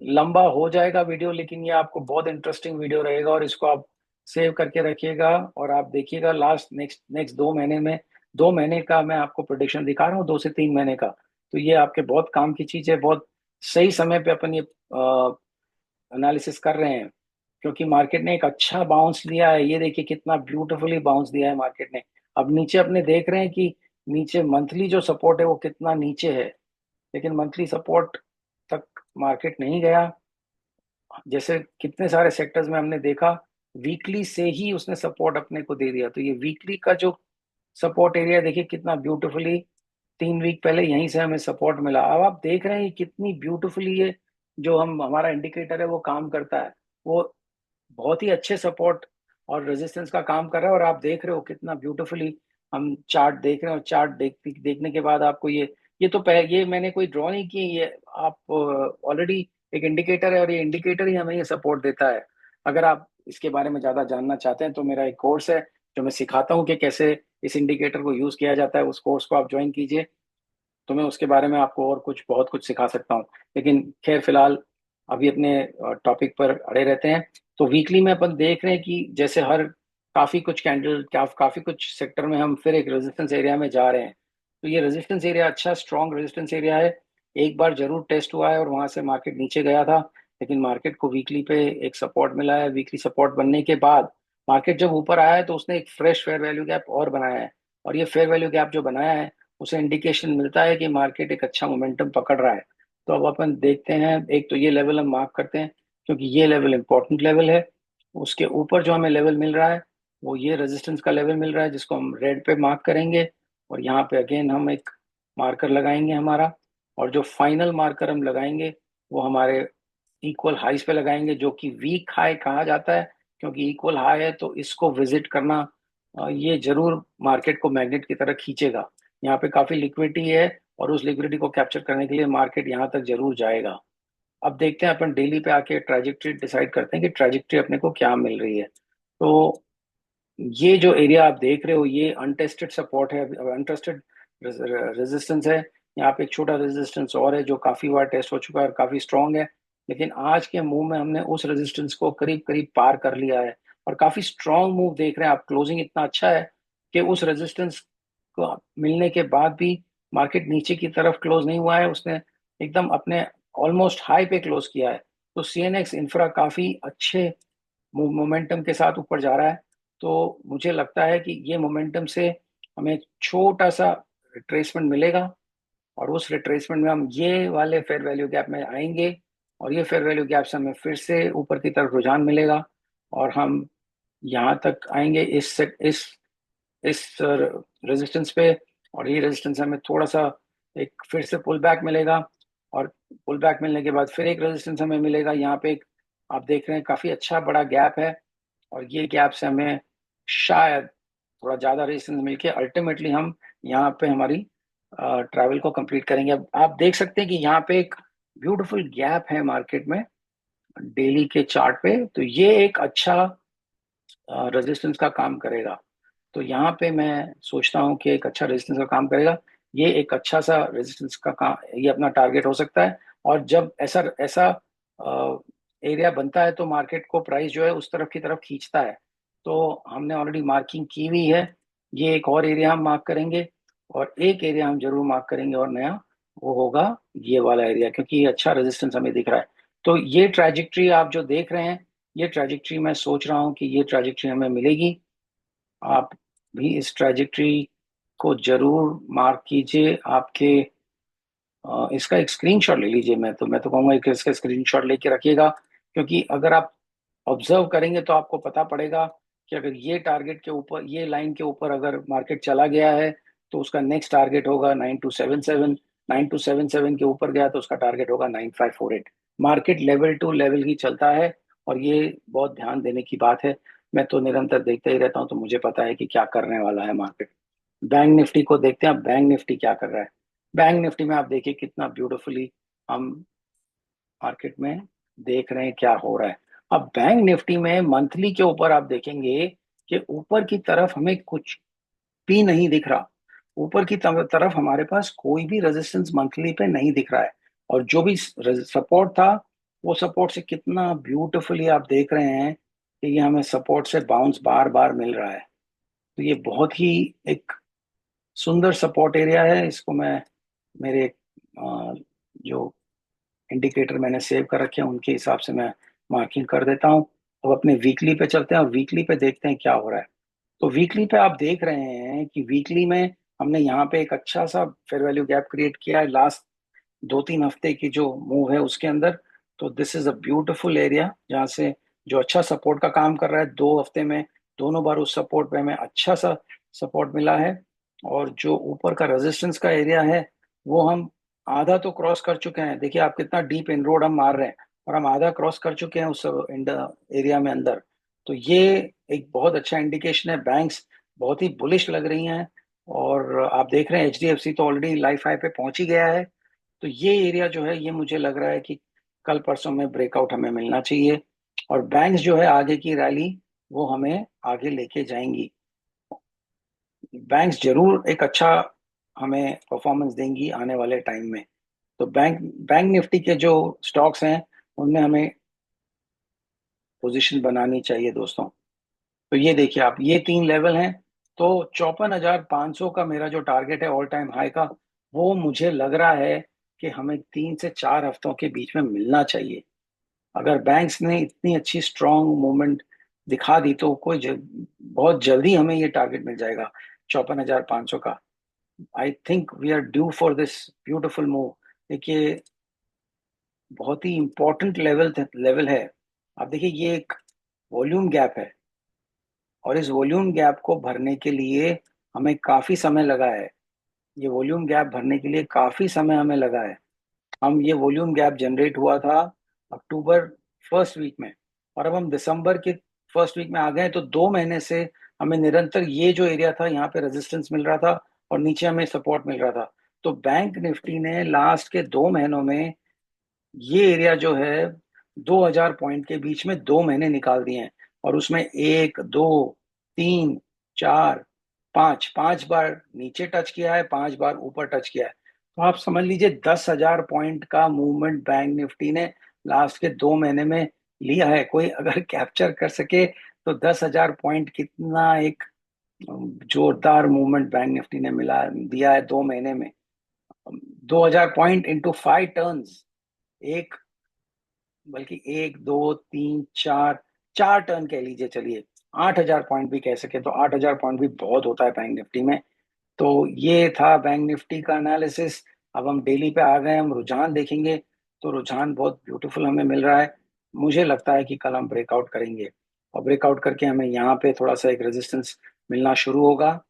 लंबा हो जाएगा वीडियो, लेकिन ये आपको बहुत इंटरेस्टिंग वीडियो रहेगा, और इसको आप सेव करके रखिएगा और आप देखिएगा लास्ट नेक्स्ट नेक्स्ट 2 महीने में। 2 महीने का मैं आपको प्रोडिक्शन दिखा रहा हूँ, 2 से 3 महीने का। तो ये आपके बहुत काम की चीज है। बहुत सही समय पे अपन ये एनालिसिस कर रहे हैं, क्योंकि मार्केट ने एक अच्छा बाउंस दिया है। ये देखिए कितना ब्यूटीफुली बाउंस दिया है मार्केट ने। अब नीचे अपने देख रहे हैं कि नीचे मंथली जो सपोर्ट है वो कितना नीचे है, लेकिन मंथली सपोर्ट तक मार्केट नहीं गया। जैसे कितने सारे सेक्टर्स में हमने देखा, वीकली से ही उसने सपोर्ट अपने को दे दिया। तो ये वीकली का जो सपोर्ट एरिया देखिए कितना ब्यूटीफुली 3 वीक पहले यहीं से हमें सपोर्ट मिला। अब आप देख रहे हैं कि कितनी ब्यूटीफुली ये जो हम हमारा इंडिकेटर है वो काम करता है। वो बहुत ही अच्छे सपोर्ट और रेजिस्टेंस का काम कर रहा है। और आप देख रहे हो कितना ब्यूटीफुली हम चार्ट देख रहे हैं। और चार्ट देखने के बाद आपको ये तो ये मैंने कोई ड्रॉ नहीं की, ये आप ऑलरेडी एक इंडिकेटर है, और ये इंडिकेटर ही हमें ये सपोर्ट देता है। अगर आप इसके बारे में ज्यादा जानना चाहते हैं तो मेरा एक कोर्स है जो मैं सिखाता हूँ कि कैसे इस इंडिकेटर को यूज किया जाता है। उस कोर्स को आप ज्वाइन कीजिए, तो मैं उसके बारे में आपको और कुछ बहुत कुछ सिखा सकता हूँ। लेकिन खैर फिलहाल अभी अपने टॉपिक पर अड़े रहते हैं। तो वीकली में अपन देख रहे हैं कि जैसे हर काफी कुछ सेक्टर में हम फिर एक रेजिस्टेंस एरिया में जा रहे हैं। तो ये रेजिस्टेंस एरिया अच्छा स्ट्रॉन्ग रेजिस्टेंस एरिया है। एक बार जरूर टेस्ट हुआ है और वहां से मार्केट नीचे गया था, लेकिन मार्केट को वीकली पे एक सपोर्ट मिला है। वीकली सपोर्ट बनने के बाद मार्केट जब ऊपर आया है तो उसने एक फ्रेश फेयर वैल्यू गैप और बनाया है। और ये फेयर वैल्यू गैप जो बनाया है उसे इंडिकेशन मिलता है कि मार्केट एक अच्छा मोमेंटम पकड़ रहा है। तो अब अपन देखते हैं, एक तो ये लेवल हम मार्क करते हैं, क्योंकि ये लेवल इंपॉर्टेंट लेवल है। उसके ऊपर जो हमें लेवल मिल रहा है वो ये रेजिस्टेंस का लेवल मिल रहा है, जिसको हम रेड पे मार्क करेंगे। और यहाँ पे अगेन हम एक मार्कर लगाएंगे हमारा। और जो फाइनल मार्कर हम लगाएंगे वो हमारे इक्वल हाइस पे लगाएंगे, जो कि वीक हाई कहा जाता है। क्योंकि इक्वल हाई है तो इसको विजिट करना ये जरूर मार्केट को मैग्नेट की तरह खींचेगा। यहाँ पे काफी लिक्विडिटी है, और उस लिक्विडिटी को कैप्चर करने के लिए मार्केट यहाँ तक जरूर जाएगा। अब देखते हैं, अपन डेली पे आके ट्रैजेक्टरी डिसाइड करते हैं कि ट्रैजेक्टरी अपने को क्या मिल रही है। तो ये जो एरिया आप देख रहे हो ये अनटेस्टेड सपोर्ट है, अनटेस्टेड रेजिस्टेंस है। यहाँ पे एक छोटा रेजिस्टेंस और है जो काफी बार टेस्ट हो चुका है और काफी स्ट्रांग है। लेकिन आज के मूव में हमने उस रेजिस्टेंस को करीब करीब पार कर लिया है, और काफी स्ट्रांग मूव देख रहे हैं आप। क्लोजिंग इतना अच्छा है कि उस रेजिस्टेंस को मिलने के बाद भी मार्केट नीचे की तरफ क्लोज नहीं हुआ है, उसने एकदम अपने ऑलमोस्ट हाई पे क्लोज किया है। तो CNX इंफ्रा काफी अच्छे मोमेंटम के साथ ऊपर जा रहा है। तो मुझे लगता है कि ये मोमेंटम से हमें छोटा सा रिट्रेसमेंट मिलेगा, और उस रिट्रेसमेंट में हम ये वाले फेयर वैल्यू गैप में आएंगे, और ये फेयर वैल्यू गैप से हमें फिर से ऊपर की तरफ रुझान मिलेगा, और हम यहाँ तक आएंगे इस रेजिस्टेंस पे, और ये रेजिस्टेंस हमें थोड़ा सा एक फिर से पुल बैक मिलेगा, और पुल बैक मिलने के बाद फिर एक रेजिस्टेंस हमें मिलेगा यहाँ पे एक, आप देख रहे हैं काफी अच्छा बड़ा गैप है, और ये गैप से हमें शायद थोड़ा ज्यादा रेजिस्टेंस मिलके अल्टीमेटली हम यहाँ पे हमारी ट्रैवल को कंप्लीट करेंगे। अब आप देख सकते हैं कि यहाँ पे एक ब्यूटीफुल गैप है मार्केट में डेली के चार्ट पे, तो ये एक अच्छा रेजिस्टेंस का काम करेगा। तो यहाँ पे मैं सोचता हूँ कि एक अच्छा रेजिस्टेंस का काम करेगा, ये एक अच्छा सा रेजिस्टेंस का काम, ये अपना टारगेट हो सकता है। और जब ऐसा ऐसा एरिया बनता है तो मार्केट को प्राइस जो है उस तरफ की तरफ खींचता है। तो हमने ऑलरेडी मार्किंग की हुई है, ये एक और एरिया हम मार्क करेंगे, और एक एरिया हम जरूर मार्क करेंगे और नया, वो होगा ये वाला एरिया, क्योंकि ये अच्छा रेजिस्टेंस हमें दिख रहा है। तो ये ट्रैजेक्टरी आप जो देख रहे हैं, ये ट्रैजेक्टरी मैं सोच रहा हूँ कि ये ट्रैजेक्टरी हमें मिलेगी। आप भी इस ट्रैजेक्टरी को जरूर मार्क कीजिए, आपके इसका एक स्क्रीनशॉट ले लीजिए। मैं तो कहूँगा कि इसका स्क्रीनशॉट लेके रखिएगा, क्योंकि अगर आप ऑब्जर्व करेंगे तो आपको पता पड़ेगा कि अगर ये टारगेट के ऊपर, ये लाइन के ऊपर अगर मार्केट चला गया है, तो उसका नेक्स्ट टारगेट होगा 9277। 9277 के ऊपर गया तो उसका टारगेट होगा 9548। मार्केट लेवल टू लेवल ही चलता है, और ये बहुत ध्यान देने की बात है। मैं तो निरंतर देखता ही रहता हूँ, तो मुझे पता है कि क्या करने वाला है मार्केट। बैंक निफ्टी को देखते हैं, बैंक निफ्टी क्या कर रहा है। बैंक निफ्टी में आप देखिए कितना ब्यूटीफुली हम मार्केट में देख रहे हैं क्या हो रहा है। अब बैंक निफ्टी में मंथली के ऊपर आप देखेंगे कि ऊपर की तरफ हमें कुछ भी नहीं दिख रहा। ऊपर की तरफ हमारे पास कोई भी रेजिस्टेंस मंथली पे नहीं दिख रहा है, और जो भी सपोर्ट था, वो सपोर्ट से कितना ब्यूटीफुली आप देख रहे हैं कि ये हमें सपोर्ट से बाउंस बार बार मिल रहा है। तो ये बहुत ही एक सुंदर सपोर्ट एरिया है। इसको मैं मेरे जो इंडिकेटर मैंने सेव कर रखे हैं उनके हिसाब से मैं मार्किंग कर देता हूँ। अब अपने वीकली पे चलते हैं, और वीकली पे देखते हैं क्या हो रहा है। तो वीकली पे आप देख रहे हैं कि वीकली में हमने यहाँ पे एक अच्छा सा फेयर वैल्यू गैप क्रिएट किया है लास्ट 2-3 हफ्ते की जो मूव है उसके अंदर। तो this is a beautiful area जहाँ से जो अच्छा सपोर्ट का काम कर रहा है 2 हफ्ते में, दोनों बार उस सपोर्ट पे हमें अच्छा सा सपोर्ट मिला है। और जो ऊपर का रेजिस्टेंस का एरिया है, वो हम आधा तो क्रॉस कर चुके हैं। देखिए आप कितना डीप इनरोड हम मार रहे हैं, और हम आधा क्रॉस कर चुके हैं उस एरिया में अंदर। तो ये एक बहुत अच्छा इंडिकेशन है। बैंक्स बहुत ही बुलिश लग रही हैं, और आप देख रहे हैं एचडीएफसी तो ऑलरेडी लाइफ हाई पे पहुंच ही गया है। तो ये एरिया जो है, ये मुझे लग रहा है कि कल परसों में ब्रेकआउट हमें मिलना चाहिए, और बैंक्स जो है आगे की रैली वो हमें आगे लेके जाएंगी। बैंक्स जरूर एक अच्छा हमें परफॉर्मेंस देंगी आने वाले टाइम में। तो बैंक बैंक निफ्टी के जो स्टॉक्स हैं उनमें हमें पोजीशन बनानी चाहिए दोस्तों। तो ये देखिए आप, ये 3 लेवल हैं। तो 54,500 का मेरा जो टारगेट है ऑल टाइम हाई का, वो मुझे लग रहा है कि हमें 3 से 4 हफ्तों के बीच में मिलना चाहिए। अगर बैंक्स ने इतनी अच्छी स्ट्रांग मूवमेंट दिखा दी तो बहुत जल्दी हमें ये टारगेट मिल जाएगा 54,500 का। I think we are due for this beautiful move. देखिए बहुत ही इंपॉर्टेंट लेवल है। आप देखिए ये एक वॉल्यूम गैप है, और इस वॉल्यूम गैप को भरने के लिए हमें काफी समय लगा है। ये वॉल्यूम गैप भरने के लिए काफी समय हमें लगा है। हम ये वॉल्यूम गैप जनरेट हुआ था अक्टूबर फर्स्ट वीक में, और अब हम दिसंबर के फर्स्ट वीक में आ गए हैं। तो 2 महीने से हमें निरंतर ये जो एरिया था यहाँ पे रेजिस्टेंस मिल रहा था, और नीचे हमें सपोर्ट मिल रहा था। तो बैंक निफ्टी ने लास्ट के 2 महीनों में ये एरिया जो है 2,000 पॉइंट के बीच में 2 महीने निकाल दिए हैं, और उसमें 1, 2, 3, 4, 5 5 बार नीचे टच किया है, 5 बार ऊपर टच किया है। तो आप समझ लीजिए 10,000 पॉइंट का मूवमेंट बैंक निफ्टी ने लास्ट के 2 महीने में लिया है। कोई अगर कैप्चर कर सके तो 10,000 पॉइंट कितना एक जोरदार मूवमेंट बैंक निफ्टी ने मिला दिया है 2 महीने में। 2,000 पॉइंट इंटू 5 टर्न्स, एक, बल्कि 1, 2, 3, 4, 4 टर्न कह लीजिए, चलिए 8,000 पॉइंट भी कह सके तो 8,000 पॉइंट भी बहुत होता है बैंक निफ्टी में। तो ये था बैंक निफ्टी का एनालिसिस। अब हम डेली पे आ गए, हम रुझान देखेंगे। तो रुझान बहुत ब्यूटीफुल हमें मिल रहा है। मुझे लगता है कि कल हम ब्रेकआउट करेंगे, और ब्रेकआउट करके हमें यहाँ पे थोड़ा सा एक रेजिस्टेंस मिलना शुरू होगा,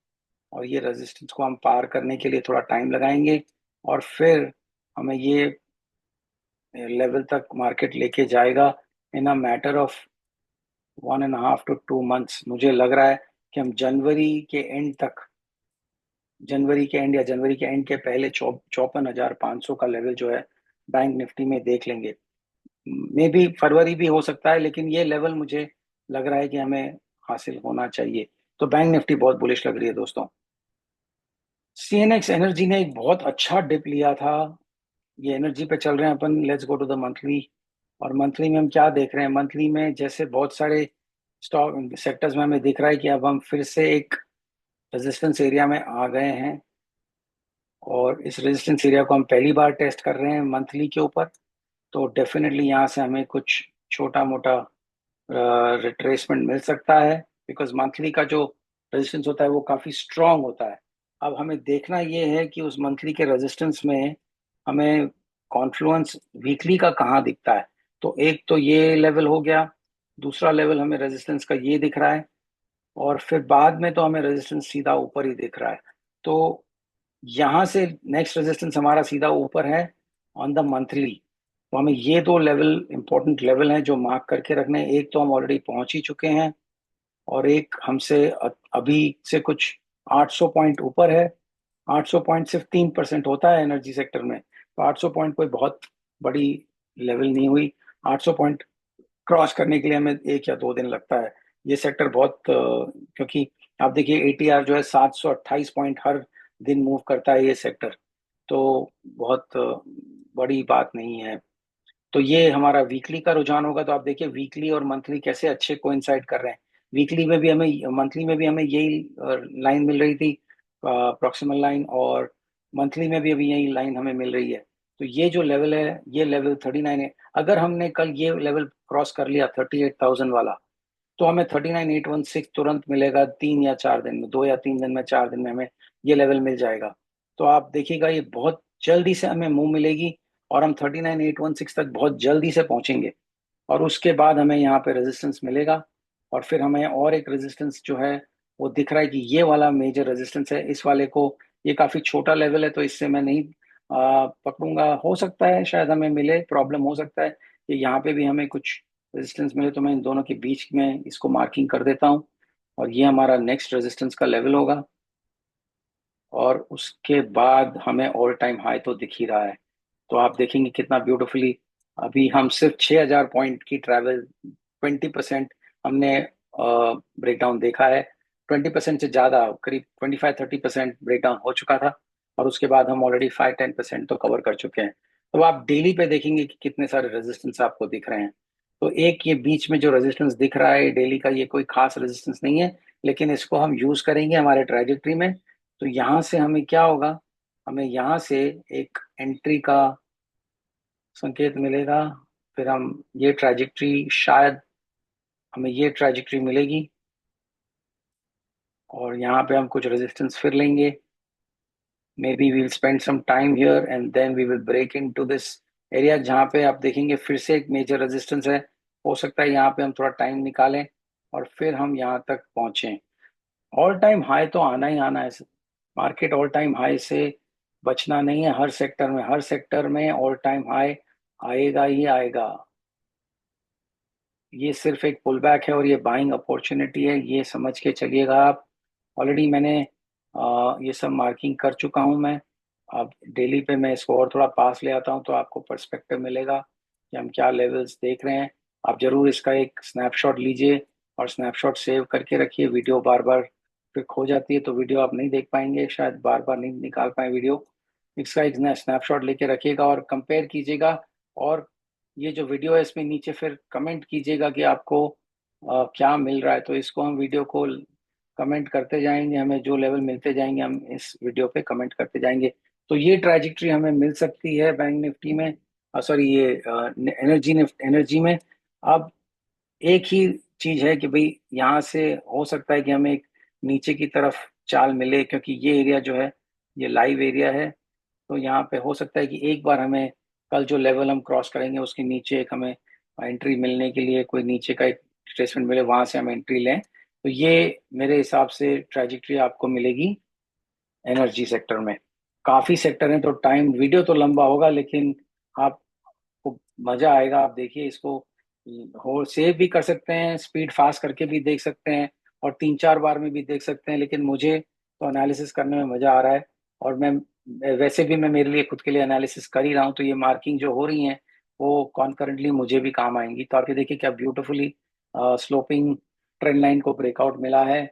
और ये रेजिस्टेंस को हम पार करने के लिए थोड़ा टाइम लगाएंगे, और फिर हमें ये लेवल तक मार्केट लेके जाएगा इन a matter of 1.5 to 2 months। मुझे लग रहा है कि हम जनवरी के एंड या जनवरी के एंड के पहले 54,500 का लेवल जो है बैंक निफ्टी में देख लेंगे। मे भी फरवरी भी हो सकता है, लेकिन ये लेवल मुझे लग रहा है कि हमें हासिल होना चाहिए। तो बैंक निफ्टी बहुत बुलिश लग रही है दोस्तों। सीएनएक्स एनर्जी ने एक बहुत अच्छा डिप लिया था। ये एनर्जी पे चल रहे हैं अपन। Let's go to the monthly. और मंथली में हम क्या देख रहे हैं? मंथली में जैसे बहुत सारे स्टॉक सेक्टर्स में हमें दिख रहा है कि अब हम फिर से एक रेजिस्टेंस एरिया में आ गए हैं, और इस रेजिस्टेंस एरिया को हम पहली बार टेस्ट कर रहे हैं मंथली के ऊपर। तो डेफिनेटली यहाँ से हमें कुछ छोटा मोटा रिट्रेसमेंट मिल सकता है, बिकॉज मंथली का जो रेजिस्टेंस होता है वो काफी स्ट्रांग होता है। अब हमें देखना ये है कि उस मंथली के रेजिस्टेंस में हमें कॉन्फ्लुएंस वीकली का कहाँ दिखता है। तो एक तो ये लेवल हो गया, दूसरा लेवल हमें रेजिस्टेंस का ये दिख रहा है, और फिर बाद में तो हमें रेजिस्टेंस सीधा ऊपर ही दिख रहा है। तो यहाँ से नेक्स्ट रेजिस्टेंस हमारा सीधा ऊपर है ऑन द मंथली। तो हमें ये दो लेवल इंपॉर्टेंट लेवल हैं जो मार्क करके रखने हैं। एक तो हम ऑलरेडी पहुंच ही चुके हैं, और एक हमसे अभी से कुछ 800 पॉइंट ऊपर है। 800 पॉइंट सिर्फ 3% होता है एनर्जी सेक्टर में, तो 800 पॉइंट कोई बहुत बड़ी लेवल नहीं हुई। 800 पॉइंट क्रॉस करने के लिए हमें 1 या 2 दिन लगता है। ये सेक्टर बहुत क्योंकि आप देखिए एटीआर जो है 728 पॉइंट हर दिन मूव करता है ये सेक्टर। तो बहुत बड़ी बात नहीं है। तो ये हमारा वीकली का रुझान होगा। तो आप देखिए वीकली और मंथली कैसे अच्छे कोइंसाइड कर रहे हैं। वीकली में भी हमें, मंथली में भी हमें यही लाइन मिल रही थी, प्रॉक्सिमल लाइन, और मंथली में भी अभी यही लाइन हमें मिल रही है। तो ये जो लेवल है, ये लेवल 39 है। अगर हमने कल ये लेवल क्रॉस कर लिया 38,000 वाला, तो हमें 39,816 तुरंत मिलेगा। 3 या 4 दिन में, 2 या 3 दिन में, 4 दिन में हमें ये लेवल मिल जाएगा। तो आप देखिएगा ये बहुत जल्दी से हमें मुंह मिलेगी, और हम 39,816 तक बहुत जल्दी से पहुंचेंगे। और उसके बाद हमें यहाँ पे रेजिस्टेंस मिलेगा, और फिर हमें और एक रेजिस्टेंस जो है वो दिख रहा है कि ये वाला मेजर रेजिस्टेंस है। इस वाले को, ये काफी छोटा लेवल है तो इससे मैं नहीं पकड़ूंगा। हो सकता है शायद हमें मिले, प्रॉब्लम हो सकता है कि यहाँ पे भी हमें कुछ रेजिस्टेंस मिले। तो मैं इन दोनों के बीच में इसको मार्किंग कर देता हूँ, और ये हमारा नेक्स्ट रेजिस्टेंस का लेवल होगा। और उसके बाद हमें ऑल टाइम हाई तो दिख ही रहा है। तो आप देखेंगे कितना ब्यूटीफुली अभी हम सिर्फ 6,000 पॉइंट की ट्रैवल, 20% हमने ब्रेकडाउन देखा है। 20% से ज्यादा, करीब 25-30% ब्रेकडाउन हो चुका था, और उसके बाद हम ऑलरेडी 5-10% तो कवर कर चुके हैं। तो आप डेली पे देखेंगे कि कितने सारे रेजिस्टेंस आपको दिख रहे हैं। तो एक ये बीच में जो रेजिस्टेंस दिख रहा है डेली का, ये कोई खास रेजिस्टेंस नहीं है, लेकिन इसको हम यूज करेंगे हमारे ट्राइजेक्टरी में। तो यहाँ से हमें क्या होगा? हमें यहाँ से एक एंट्री का संकेत मिलेगा। फिर हम ये ट्राइजेक्टरी, शायद हमें ये ट्राइजेक्टरी मिलेगी, और यहाँ पे हम कुछ रेजिस्टेंस फिर लेंगे। Maybe we'll spend some time here and then we will break into this area, जहाँ पे आप देखेंगे फिर से एक मेजर रेजिस्टेंस है। हो सकता है यहाँ पे हम थोड़ा टाइम निकालें, और फिर हम यहाँ तक पहुंचे। ऑल टाइम हाई तो आना ही आना है। मार्केट ऑल टाइम हाई से बचना नहीं है। हर सेक्टर में ऑल टाइम हाई आएगा ही आएगा। ये सिर्फ एक पुल बैक है, और ये बाइंग अपॉर्चुनिटी है, ये समझ के चलिएगा आप। ऑलरेडी मैंने ये सब मार्किंग कर चुका हूं मैं। अब डेली पे मैं इसको और थोड़ा पास ले आता हूं, तो आपको पर्सपेक्टिव मिलेगा कि हम क्या लेवल्स देख रहे हैं। आप जरूर इसका एक स्नैपशॉट लीजिए, और स्नैपशॉट सेव करके रखिए। वीडियो बार बार फिर खो जाती है, तो वीडियो आप नहीं देख पाएंगे, शायद बार बार नहीं निकाल पाए वीडियो। इसका एक स्नैपशॉट लेके रखिएगा और कंपेयर कीजिएगा। और ये जो वीडियो है इसमें नीचे फिर कमेंट कीजिएगा कि आपको क्या मिल रहा है। तो इसको हम वीडियो को कमेंट करते जाएंगे, हमें जो लेवल मिलते जाएंगे हम इस वीडियो पे कमेंट करते जाएंगे। तो ये ट्रैजेक्टरी हमें मिल सकती है बैंक निफ्टी में, सॉरी ये एनर्जी में। अब एक ही चीज है कि भाई यहाँ से हो सकता है कि हमें एक नीचे की तरफ चाल मिले, क्योंकि ये एरिया जो है ये लाइव एरिया है। तो यहाँ पे हो सकता है कि एक बार हमें कल जो लेवल हम क्रॉस करेंगे उसके नीचे एक हमें एंट्री मिलने के लिए कोई नीचे का एक रिट्रेसमेंट मिले, वहां से हम एंट्री लें। तो ये मेरे हिसाब से ट्रैजेक्टरी आपको मिलेगी एनर्जी सेक्टर में। काफी सेक्टर हैं, तो टाइम वीडियो तो लंबा होगा, लेकिन आपको मजा आएगा। आप देखिए इसको, हो सेव भी कर सकते हैं, स्पीड फास्ट करके भी देख सकते हैं, और 3-4 बार में भी देख सकते हैं। लेकिन मुझे तो एनालिसिस करने में मजा आ रहा है। और मैं वैसे भी मैं मेरे लिए खुद के लिए एनालिसिस कर ही रहा हूँ, तो ये मार्किंग जो हो रही है वो कॉन्करेंटली मुझे भी काम आएंगी। तो आप ये देखिए क्या ब्यूटीफुली स्लोपिंग ट्रेंड लाइन को ब्रेकआउट मिला है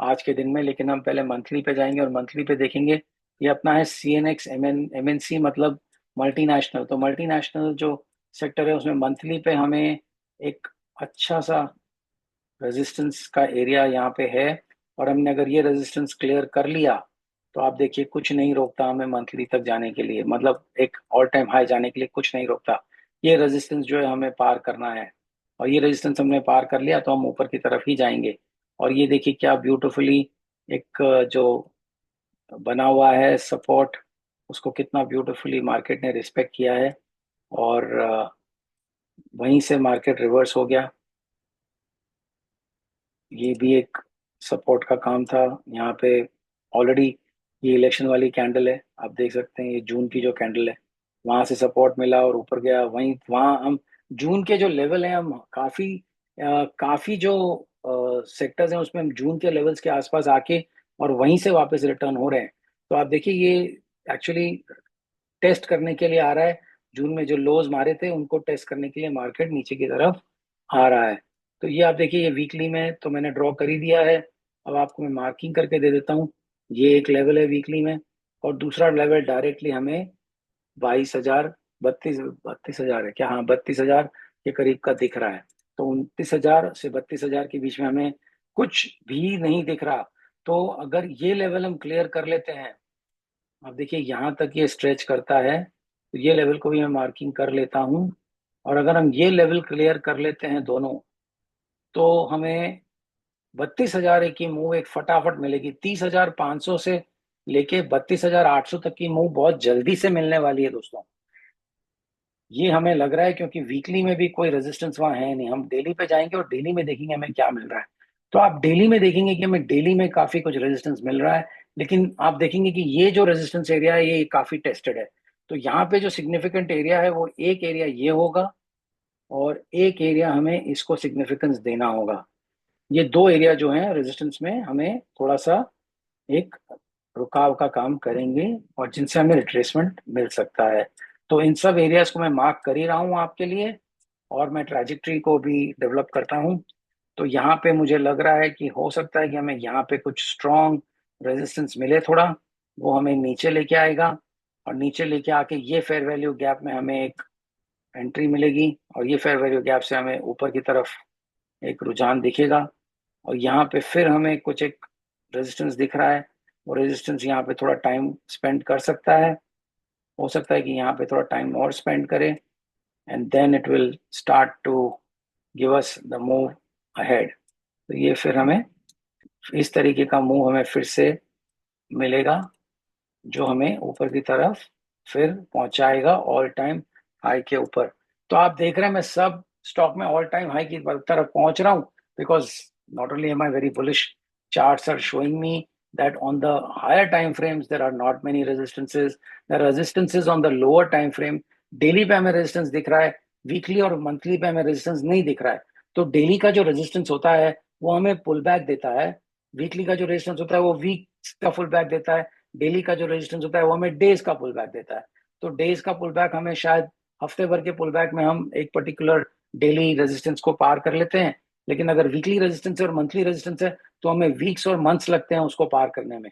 आज के दिन में। लेकिन हम पहले मंथली पे जाएंगे और मंथली पे देखेंगे। ये अपना है CNX MNC, मतलब मल्टीनेशनल। तो मल्टीनेशनल जो सेक्टर है उसमें मंथली पे हमें एक अच्छा सा रेजिस्टेंस का एरिया यहाँ पे है। और हमने अगर ये रेजिस्टेंस क्लियर कर लिया तो आप देखिए कुछ नहीं रोकता हमें मंथली तक जाने के लिए, मतलब एक ऑल टाइम हाई जाने के लिए कुछ नहीं रोकता। ये रेजिस्टेंस जो है हमें पार करना है, और ये रेजिस्टेंस हमने पार कर लिया तो हम ऊपर की तरफ ही जाएंगे। और ये देखिए क्या ब्यूटीफुली एक जो बना हुआ है सपोर्ट, उसको कितना ब्यूटीफुली मार्केट ने रिस्पेक्ट किया है। और वहीं से मार्केट रिवर्स हो गया। ये भी एक सपोर्ट का काम था यहाँ पे। ऑलरेडी ये इलेक्शन वाली कैंडल है, आप देख सकते हैं, ये जून की जो कैंडल है, वहां से सपोर्ट मिला और ऊपर गया। वहीं वहां हम जून के जो लेवल हैं, हम काफी जो सेक्टर्स हैं उसमें हम जून के लेवल्स के आसपास आके और वहीं से वापस रिटर्न हो रहे हैं। तो आप देखिए ये एक्चुअली टेस्ट करने के लिए आ रहा है। जून में जो लोज मारे थे उनको टेस्ट करने के लिए मार्केट नीचे की तरफ आ रहा है। तो ये आप देखिए, ये वीकली में तो मैंने ड्रॉ कर ही दिया है। अब आपको मैं मार्किंग करके दे देता हूँ। ये एक लेवल है वीकली में, और दूसरा लेवल डायरेक्टली हमें 22,000, 32,000 है क्या, हाँ 32,000 के करीब का दिख रहा है। तो 29,000 से 32,000 के बीच में हमें कुछ भी नहीं दिख रहा। तो अगर ये लेवल हम क्लियर कर लेते हैं, अब देखिए यहाँ तक ये स्ट्रेच करता है, तो ये लेवल को भी मैं मार्किंग कर लेता हूँ। और अगर हम ये लेवल क्लियर कर लेते हैं दोनों, तो हमें 32,000 की मूव एक फटाफट मिलेगी। 30,500 से लेके 32,800 तक की मूव बहुत जल्दी से मिलने वाली है दोस्तों। ये हमें लग रहा है, क्योंकि वीकली में भी कोई रेजिस्टेंस वहां है नहीं। हम डेली पे जाएंगे और डेली में देखेंगे हमें क्या मिल रहा है। तो आप डेली में देखेंगे कि हमें डेली में काफी कुछ रेजिस्टेंस मिल रहा है। लेकिन आप देखेंगे कि ये जो रेजिस्टेंस एरिया है ये काफी टेस्टेड है। तो यहाँ पे जो सिग्निफिकेंट एरिया है वो एक एरिया ये होगा, और एक एरिया हमें इसको सिग्निफिकेंस देना होगा। ये दो एरिया जो है रेजिस्टेंस में हमें थोड़ा सा एक रुकाव का काम करेंगे, और जिनसे हमें रिट्रेसमेंट मिल सकता है। तो इन सब एरियाज को मैं मार्क कर ही रहा हूँ आपके लिए, और मैं ट्रैजेक्टरी को भी डेवलप करता हूँ। तो यहाँ पे मुझे लग रहा है कि हो सकता है कि हमें यहाँ पे कुछ स्ट्रॉन्ग रेजिस्टेंस मिले थोड़ा, वो हमें नीचे लेके आएगा। और नीचे लेके आके ये फेयर वैल्यू गैप में हमें एक एंट्री मिलेगी, और ये फेयर वैल्यू गैप से हमें ऊपर की तरफ एक रुझान दिखेगा। और यहाँ पे फिर हमें कुछ एक रेजिस्टेंस दिख रहा है। वो रेजिस्टेंस यहाँ पे थोड़ा टाइम स्पेंड कर सकता है, हो सकता है कि यहाँ पे थोड़ा टाइम और स्पेंड करे, and then it will start to give us the move ahead. तो ये फिर हमें इस तरीके का मूव हमें फिर से मिलेगा, जो हमें ऊपर की तरफ फिर पहुंचाएगा ऑल टाइम हाई के ऊपर। तो आप देख रहे हैं मैं सब स्टॉक में ऑल टाइम हाई की तरफ पहुंच रहा हूं, because not only am I very bullish, charts are showing me that on the higher time frames there are not many resistances. The resistances on the lower time frame, daily पे हमें resistance दिख रहा है, weekly और monthly पे हमें resistance नहीं दिख रहा है। तो डेली का जो रेजिस्टेंस होता है वो हमें पुल बैक देता है, वीकली का जो रेजिस्टेंस होता है वो वीक का फुल बैक देता है, डेली का जो रेजिस्टेंस होता है वो हमें डेज का पुल बैक देता है। तो डेज का पुल बैक हमें शायद हफ्ते भर के पुल बैक में हम एक पर्टिकुलर डेली रेजिस्टेंस को पार कर लेते हैं। लेकिन अगर वीकली रेजिस्टेंस है और मंथली रेजिस्टेंस है तो हमें वीक्स और मंथ्स लगते हैं उसको पार करने में।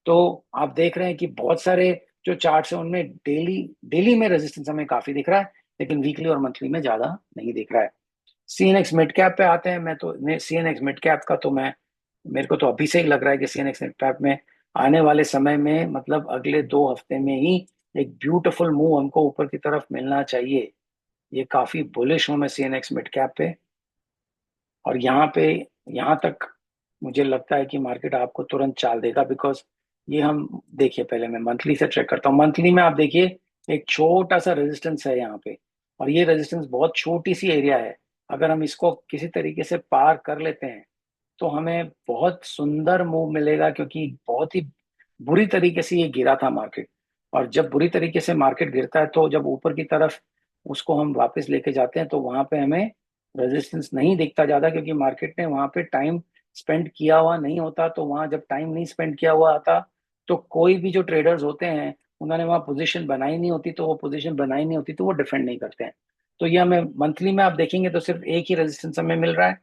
तो आप देख रहे हैं कि बहुत सारे जो चार्ट्स हैं उनमें डेली डेली में रेजिस्टेंस हमें काफी दिख रहा है, लेकिन वीकली और मंथली में ज्यादा नहीं दिख रहा है। CNX मिड कैप पे आते हैं। मैं तो CNX मिड कैप का तो मैं मेरे को तो अभी से ही लग रहा है कि CNX मिड कैप में आने वाले समय में, मतलब अगले 2 हफ्ते में ही एक ब्यूटीफुल मूव हमको ऊपर की तरफ मिलना चाहिए। ये काफी बुलिश हूं मैं CNX मिड कैप पे। और यहाँ पे यहाँ तक मुझे लगता है कि मार्केट आपको तुरंत चाल देगा, बिकॉज ये हम देखिए, पहले मैं मंथली से ट्रेक करता हूँ। मंथली में आप देखिए एक छोटा सा रेजिस्टेंस है यहाँ पे, और ये रेजिस्टेंस बहुत छोटी सी एरिया है। अगर हम इसको किसी तरीके से पार कर लेते हैं तो हमें बहुत सुंदर मूव मिलेगा, क्योंकि बहुत ही बुरी तरीके से ये गिरा था मार्केट। और जब बुरी तरीके से मार्केट गिरता है तो जब ऊपर की तरफ उसको हम वापस लेके जाते हैं तो वहां पे हमें रेजिस्टेंस नहीं दिखता ज्यादा, क्योंकि मार्केट ने वहां पे टाइम स्पेंड किया हुआ नहीं होता। तो वहां जब टाइम नहीं स्पेंड किया हुआ आता तो कोई भी जो ट्रेडर्स होते हैं उन्होंने वहां पोजीशन बनाई नहीं होती, तो वो पोजीशन बनाई नहीं होती तो वो डिफेंड नहीं करते हैं। तो ये हमें मंथली में आप देखेंगे तो सिर्फ एक ही रेजिस्टेंस हमें मिल रहा है।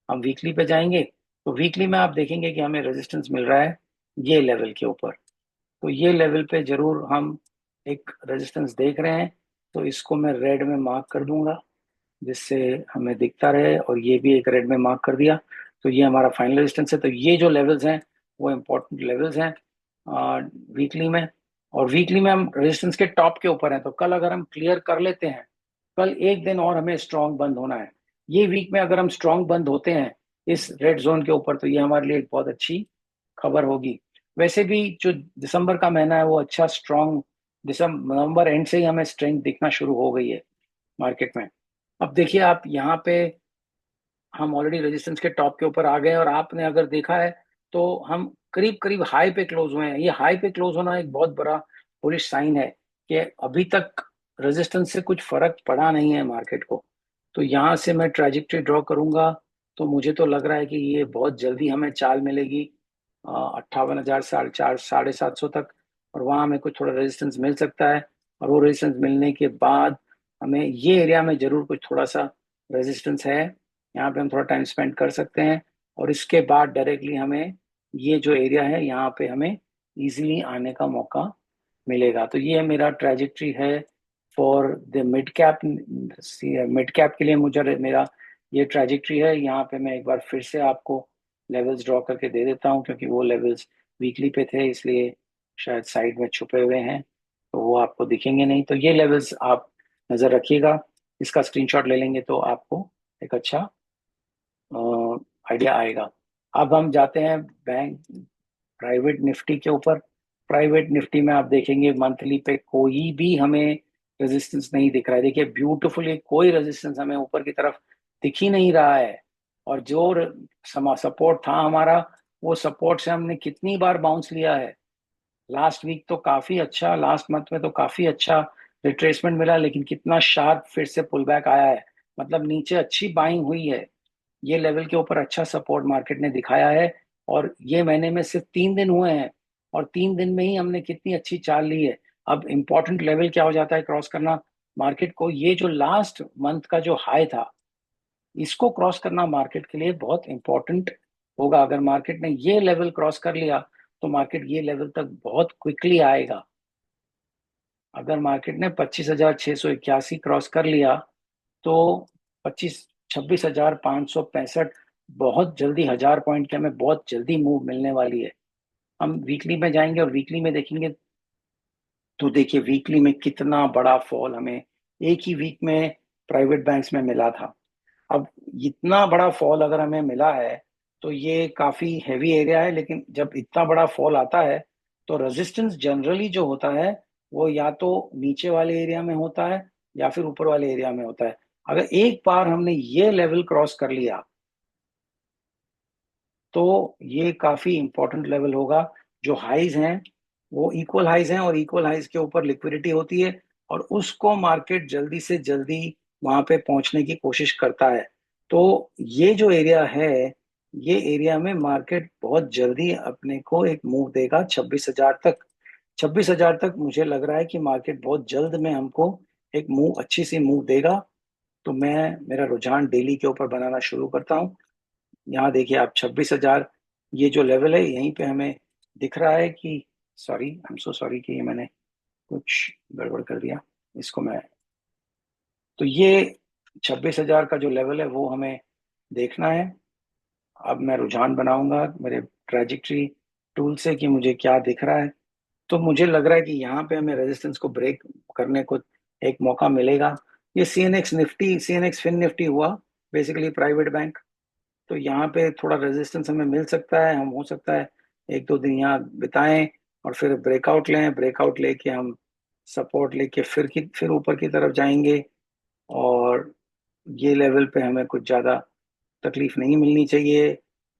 हम वीकली पे जाएंगे तो वीकली में आप देखेंगे कि हमें रेजिस्टेंस मिल रहा है ये लेवल के ऊपर। तो ये लेवल पे जरूर हम एक रेजिस्टेंस देख रहे हैं, तो इसको मैं रेड में मार्क कर दूंगा जिससे हमें दिखता रहे। और ये भी एक रेड में मार्क कर दिया, तो ये हमारा फाइनल रेजिस्टेंस है। तो ये जो लेवल्स हैं वो इम्पोर्टेंट लेवल्स हैं वीकली में। और वीकली में हम रेजिस्टेंस के टॉप के ऊपर हैं, तो कल अगर हम क्लियर कर लेते हैं, कल एक दिन और हमें स्ट्रांग बंद होना है। ये वीक में अगर हम स्ट्रांग बंद होते हैं इस रेड जोन के ऊपर तो ये हमारे लिए एक बहुत अच्छी खबर होगी। वैसे भी जो दिसंबर का महीना है वो अच्छा स्ट्रांग, दिसंबर नवंबर एंड से ही हमें स्ट्रेंथ दिखना शुरू हो गई है मार्केट में। अब देखिए आप यहाँ पे, हम ऑलरेडी रेजिस्टेंस के टॉप के ऊपर आ गए, और आपने अगर देखा है तो हम करीब करीब हाई पे क्लोज हुए हैं। ये हाई पे क्लोज होना एक बहुत बड़ा बुलिश साइन है कि अभी तक रेजिस्टेंस से कुछ फर्क पड़ा नहीं है मार्केट को। तो यहाँ से मैं ट्रेजेक्टरी ड्रॉ करूंगा, तो मुझे तो लग रहा है कि ये बहुत जल्दी हमें चाल मिलेगी 58,000 साढ़े 700 तक। और वहां हमें कुछ थोड़ा रेजिस्टेंस मिल सकता है, और वो रेजिस्टेंस मिलने के बाद हमें ये एरिया में जरूर कुछ थोड़ा सा रेजिस्टेंस है, यहाँ पे हम थोड़ा टाइम स्पेंड कर सकते हैं। और इसके बाद डायरेक्टली हमें ये जो एरिया है यहाँ पे हमें इजीली आने का मौका मिलेगा। तो ये मेरा ट्रेजेक्टरी है for the mid cap. Mid cap के लिए मुझे मेरा ये ट्रेजेक्टरी है। यहाँ पे मैं एक बार फिर से आपको लेवल्स ड्रॉ करके दे देता हूँ, क्योंकि वो लेवल्स वीकली पे थे इसलिए शायद साइड में छुपे हुए हैं तो वो आपको दिखेंगे नहीं। तो ये लेवल्स आप नजर रखिएगा, इसका स्क्रीनशॉट ले लेंगे तो आपको एक अच्छा आइडिया आएगा। अब हम जाते हैं बैंक प्राइवेट निफ्टी के ऊपर। प्राइवेट निफ्टी में आप देखेंगे मंथली पे कोई भी हमें रेजिस्टेंस नहीं दिख रहा है। देखिए ब्यूटीफुली कोई रेजिस्टेंस हमें ऊपर की तरफ दिख ही नहीं रहा है। और जो सपोर्ट था हमारा, वो सपोर्ट से हमने कितनी बार बाउंस लिया है। लास्ट वीक तो काफी अच्छा, लास्ट मंथ में तो काफी अच्छा रिट्रेसमेंट मिला, लेकिन कितना शार्प फिर से पुल बैक आया है। मतलब नीचे अच्छी बाइंग हुई है, ये लेवल के ऊपर अच्छा सपोर्ट मार्केट ने दिखाया है। और ये महीने में सिर्फ 3 दिन हुए हैं, और 3 दिन में ही हमने कितनी अच्छी चाल ली है। अब इम्पोर्टेंट लेवल क्या हो जाता है क्रॉस करना मार्केट को, ये जो लास्ट मंथ का जो हाई था इसको क्रॉस करना मार्केट के लिए बहुत इंपॉर्टेंट होगा। अगर मार्केट ने ये लेवल क्रॉस कर लिया तो मार्केट ये लेवल तक बहुत क्विकली आएगा। अगर मार्केट ने 25,681 क्रॉस कर लिया तो 26,26,565 बहुत जल्दी 1,000 पॉइंट की हमें बहुत जल्दी मूव मिलने वाली है। हम वीकली में जाएंगे और वीकली में देखेंगे तो देखिए वीकली में कितना बड़ा फॉल हमें एक ही वीक में प्राइवेट बैंक्स में मिला था। अब इतना बड़ा फॉल अगर हमें मिला है तो ये काफी हैवी एरिया है, लेकिन जब इतना बड़ा फॉल आता है तो रेजिस्टेंस जनरली जो होता है वो या तो नीचे वाले एरिया में होता है या फिर ऊपर वाले एरिया में होता है। अगर एक बार हमने ये लेवल क्रॉस कर लिया तो ये काफी इंपॉर्टेंट लेवल होगा। जो हाइज हैं वो इक्वल हाइज हैं, और इक्वल हाइज के ऊपर लिक्विडिटी होती है, और उसको मार्केट जल्दी से जल्दी वहां पे पहुंचने की कोशिश करता है। तो ये जो एरिया है, ये एरिया में मार्केट बहुत जल्दी अपने को एक मूव देगा 26,000 तक। 26,000 तक मुझे लग रहा है कि मार्केट बहुत जल्द में हमको एक मूव, अच्छी सी मूव देगा। तो मैं मेरा रुझान डेली के ऊपर बनाना शुरू करता हूँ। यहाँ देखिए आप 26,000 ये जो लेवल है यहीं पे हमें दिख रहा है कि, sorry I am so sorry कि ये मैंने कुछ गड़बड़ कर दिया। इसको मैं, तो ये 26,000 का जो लेवल है वो हमें देखना है। अब मैं रुझान बनाऊंगा मेरे ट्रेजेक्टरी टूल से कि मुझे क्या दिख रहा है। तो मुझे लग रहा है कि यहाँ पे हमें रेजिस्टेंस को ब्रेक करने को एक मौका मिलेगा। ये C N X Nifty, C N X Fin Nifty हुआ, बेसिकली प्राइवेट बैंक। तो यहाँ पे थोड़ा रेजिस्टेंस हमें मिल सकता है, हम हो सकता है एक दो दिन यहाँ बिताएं और फिर ब्रेकआउट लें, ब्रेकआउट लेके हम सपोर्ट लेके फिर ऊपर की तरफ जाएंगे। और ये लेवल पे हमें कुछ ज़्यादा तकलीफ नहीं मिलनी चाहिए।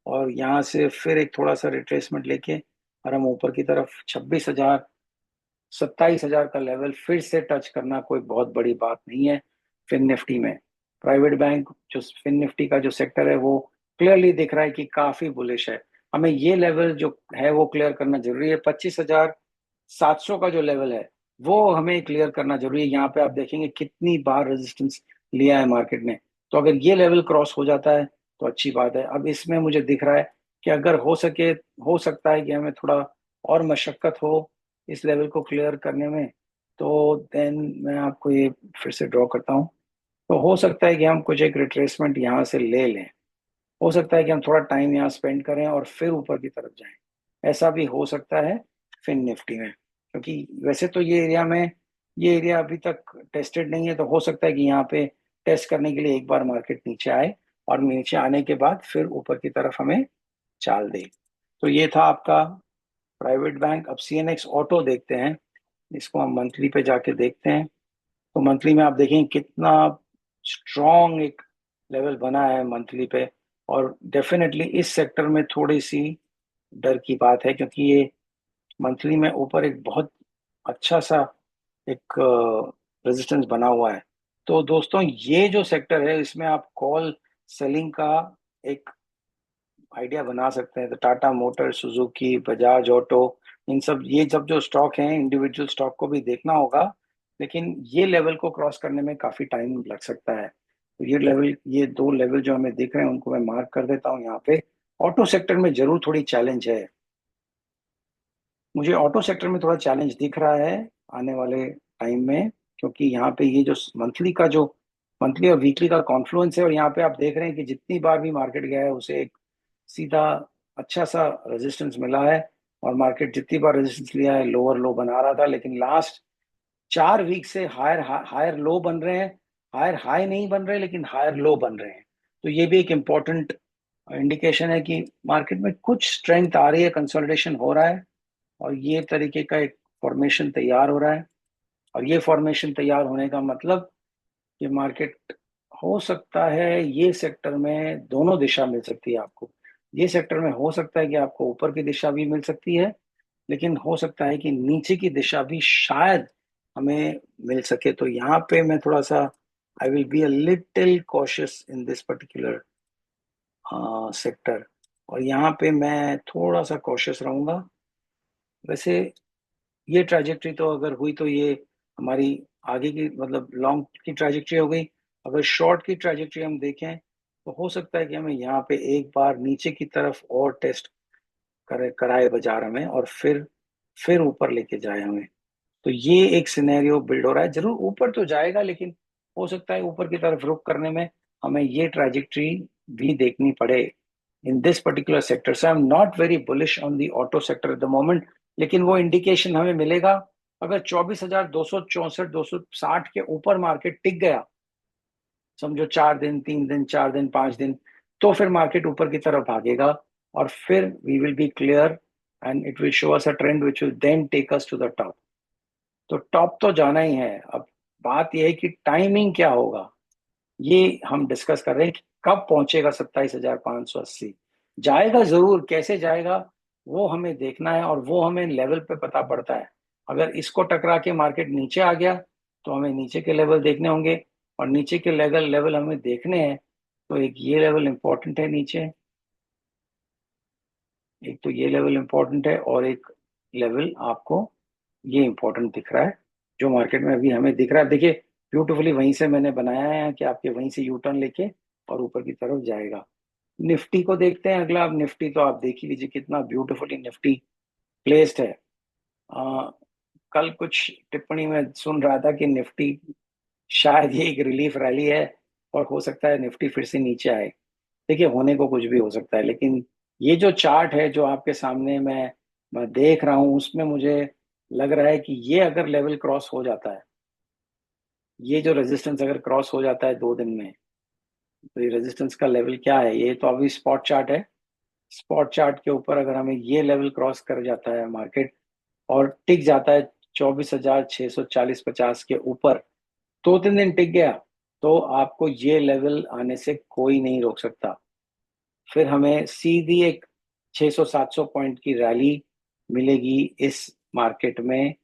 और यहाँ से फिर एक थोड़ा सा रिट्रेसमेंट लेके और हम ऊपर की तरफ 26,000 27,000 का लेवल फिर से टच करना कोई बहुत बड़ी बात नहीं है। फिन निफ्टी में प्राइवेट बैंक जो फिन निफ्टी का जो सेक्टर है वो क्लियरली दिख रहा है कि काफी बुलिश है। हमें ये लेवल जो है वो क्लियर करना जरूरी है। 25,700 का जो लेवल है वो हमें क्लियर करना जरूरी है। यहाँ पे आप देखेंगे कितनी बार रेजिस्टेंस लिया है मार्केट ने। तो अगर ये लेवल क्रॉस हो जाता है तो अच्छी बात है। अब इसमें मुझे दिख रहा है कि अगर हो सकता है कि हमें थोड़ा और मशक्कत हो इस लेवल को क्लियर करने में, तो देन मैं आपको ये फिर से ड्रॉ करता हूँ। तो हो सकता है कि हम कुछ एक रिट्रेसमेंट यहाँ से ले लें, हो सकता है कि हम थोड़ा टाइम यहाँ स्पेंड करें और फिर ऊपर की तरफ जाएं। ऐसा भी हो सकता है फिन निफ्टी में, क्योंकि वैसे तो ये एरिया अभी तक टेस्टेड नहीं है। तो हो सकता है कि यहाँ पे टेस्ट करने के लिए एक बार मार्केट नीचे आए और नीचे आने के बाद फिर ऊपर की तरफ हमें चाल दे। तो ये था आपका प्राइवेट बैंक। अब सीएनएक्स ऑटो देखते हैं, इसको हम मंथली पे जाके देखते हैं। तो मंथली में आप देखेंगे कितना स्ट्रॉन्ग एक लेवल बना है मंथली पे। और डेफिनेटली इस सेक्टर में थोड़ी सी डर की बात है, क्योंकि ये मंथली में ऊपर एक बहुत अच्छा सा एक रेजिस्टेंस बना हुआ है। तो दोस्तों ये जो सेक्टर है इसमें आप कॉल सेलिंग का एक आइडिया बना सकते हैं। तो Tata motor, Suzuki, Bajaj auto, इन सब ये सब जो स्टॉक हैं इंडिविजुअल स्टॉक को भी देखना होगा। लेकिन ये लेवल को क्रॉस करने में काफी टाइम लग सकता है। तो ये दो लेवल जो हमें दिख रहे हैं उनको मैं मार्क कर देता हूँ यहाँ पे। ऑटो सेक्टर में जरूर थोड़ी चैलेंज है, मुझे ऑटो सेक्टर में थोड़ा चैलेंज दिख रहा है आने वाले टाइम में। क्योंकि यहाँ पे ये जो मंथली और वीकली का कॉन्फ्लुएंस है, और यहाँ पे आप देख रहे हैं कि जितनी बार भी मार्केट गया है उसे एक सीधा अच्छा सा रेजिस्टेंस मिला है। और मार्केट जितनी बार रेजिस्टेंस लिया है लोअर लो बना रहा था, लेकिन लास्ट 4 वीक से हायर हायर लो बन रहे हैं। हायर हाई नहीं बन रहे लेकिन हायर लो बन रहे हैं। तो ये भी एक इम्पोर्टेंट इंडिकेशन है कि मार्केट में कुछ स्ट्रेंथ आ रही है, कंसोलिडेशन हो रहा है और ये तरीके का एक फॉर्मेशन तैयार हो रहा है। और ये फॉर्मेशन तैयार होने का मतलब कि मार्केट हो सकता है ये सेक्टर में दोनों दिशा मिल सकती है आपको। ये सेक्टर में हो सकता है कि आपको ऊपर की दिशा भी मिल सकती है, लेकिन हो सकता है कि नीचे की दिशा भी शायद हमें मिल सके। तो यहाँ पे मैं थोड़ा सा I will be a little cautious in this particular sector. और यहाँ पे मैं थोड़ा सा कॉशियस रहूंगा। वैसे ये ट्रैजेक्टरी तो अगर हुई तो ये हमारी आगे की मतलब लॉन्ग की ट्रैजेक्टरी हो गई। अगर शॉर्ट की ट्रैजेक्टरी हम देखें तो हो सकता है कि हमें यहाँ पे एक बार नीचे की तरफ और टेस्ट कराए बाजार हमें, और फिर ऊपर लेके जाए हमें। तो ये एक सिनेरियो बिल्ड हो रहा है। जरूर ऊपर तो जाएगा, लेकिन हो सकता है ऊपर की तरफ रुक करने में हमें ये ट्रैजेक्टरी भी देखनी पड़े in this particular sector. So I am not very bullish on the auto sector at the moment. लेकिन वो इंडिकेशन हमें मिलेगा अगर 24,264 260 के ऊपर मार्केट टिक गया, समझो 4 दिन, 3 दिन, 4 दिन, 5 दिन, तो फिर मार्केट ऊपर की तरफ भागेगा और फिर we will be clear and it will show us a trend which will then take us to the top. तो टॉप तो जाना ही है। अब बात यह है कि टाइमिंग क्या होगा, ये हम डिस्कस कर रहे हैं कि कब पहुंचेगा 27,580। जाएगा जरूर, कैसे जाएगा वो हमें देखना है और वो हमें लेवल पे पता पड़ता है। अगर इसको टकरा के मार्केट नीचे आ गया तो हमें नीचे के लेवल देखने होंगे। और नीचे के लेवल लेवल हमें देखने हैं तो एक ये लेवल इंपॉर्टेंट है नीचे, एक तो ये लेवल इंपॉर्टेंट है और एक लेवल आपको ये इंपॉर्टेंट दिख रहा है जो मार्केट में अभी हमें दिख रहा है। देखिए ब्यूटीफुली वहीं से मैंने बनाया है कि आपके वहीं से यू टर्न लेके और ऊपर की तरफ जाएगा। निफ्टी को देखते हैं अगला। अब निफ्टी तो आप देख ही लीजिए कितना ब्यूटीफुली निफ्टी प्लेस्ड है। आ, कल कुछ टिप्पणी में सुन रहा था कि निफ्टी शायद ये एक रिलीफ रैली है और हो सकता है निफ्टी फिर से नीचे आए। देखिए होने को कुछ भी हो सकता है, लेकिन ये जो चार्ट है जो आपके सामने मैं देख रहा हूं उसमें मुझे लग रहा है कि ये अगर लेवल क्रॉस हो जाता है, ये जो रेजिस्टेंस अगर क्रॉस हो जाता है 2 दिन में, तो ये रेजिस्टेंस का लेवल क्या है, ये तो अभी स्पॉट चार्ट है। स्पॉट चार्ट के ऊपर अगर हमें ये लेवल क्रॉस कर जाता है मार्केट और टिक जाता है 24,640-50 के ऊपर, 2-3 दिन टिक गया, तो आपको ये लेवल आने से कोई नहीं रोक सकता। फिर हमें सीधी एक 600-700 पॉइंट की रैली मिलेगी इस मार्केट में।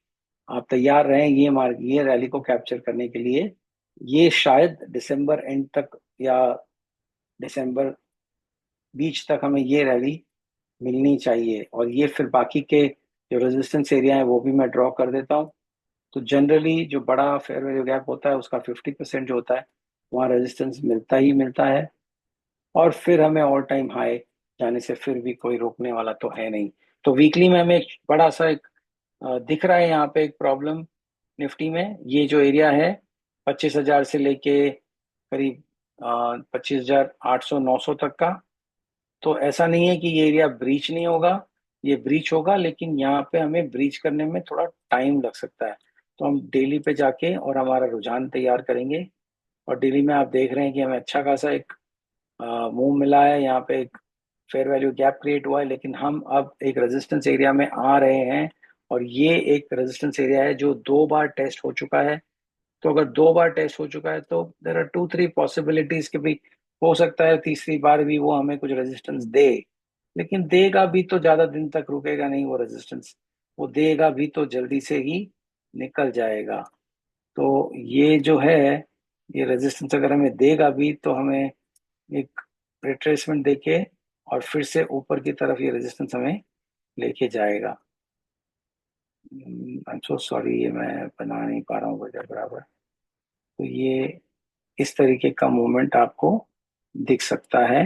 आप तैयार रहें ये रैली को कैप्चर करने के लिए। ये शायद दिसंबर एंड तक या दिसंबर बीच तक हमें ये रैली मिलनी चाहिए, और ये फिर बाकी के जो रेजिस्टेंस एरिया है वो भी मैं ड्रॉ कर देता हूँ। तो जनरली जो बड़ा फेयर वैल्यू गैप होता है उसका 50% जो होता है वहाँ रेजिस्टेंस मिलता ही मिलता है। और फिर हमें ऑल टाइम हाई जाने से फिर भी कोई रोकने वाला तो है नहीं। तो वीकली में हमें एक बड़ा सा एक दिख रहा है यहाँ पे एक प्रॉब्लम निफ्टी में। ये जो एरिया है 25,000 से लेके करीब 25,800-900 तक का। तो ऐसा नहीं है कि ये एरिया ब्रीच नहीं होगा, ये ब्रीच होगा, लेकिन यहाँ पे हमें ब्रीच करने में थोड़ा टाइम लग सकता है। तो हम डेली पे जाके और हमारा रुझान तैयार करेंगे। और डेली में आप देख रहे हैं कि हमें अच्छा खासा एक मूव मिला है, यहाँ पे एक फेयर वैल्यू गैप क्रिएट हुआ है, लेकिन हम अब एक रेजिस्टेंस एरिया में आ रहे हैं। और ये एक रेजिस्टेंस एरिया है जो 2 बार टेस्ट हो चुका है। तो अगर 2 बार टेस्ट हो चुका है तो देर आर 2-3 पॉसिबिलिटीज कि भी हो सकता है तीसरी बार भी वो हमें कुछ रेजिस्टेंस दे। लेकिन देगा भी तो ज्यादा दिन तक रुकेगा नहीं वो रेजिस्टेंस, वो देगा भी तो जल्दी से ही निकल जाएगा। तो ये जो है, ये रेजिस्टेंस अगर हमें देगा भी तो हमें एक रिट्रेसमेंट देके और फिर से ऊपर की तरफ ये रेजिस्टेंस हमें लेके जाएगा। आई एम सो सॉरी, ये मैं बना नहीं पा रहा हूँ वजह बराबर। तो ये इस तरीके का मूवमेंट आपको दिख सकता है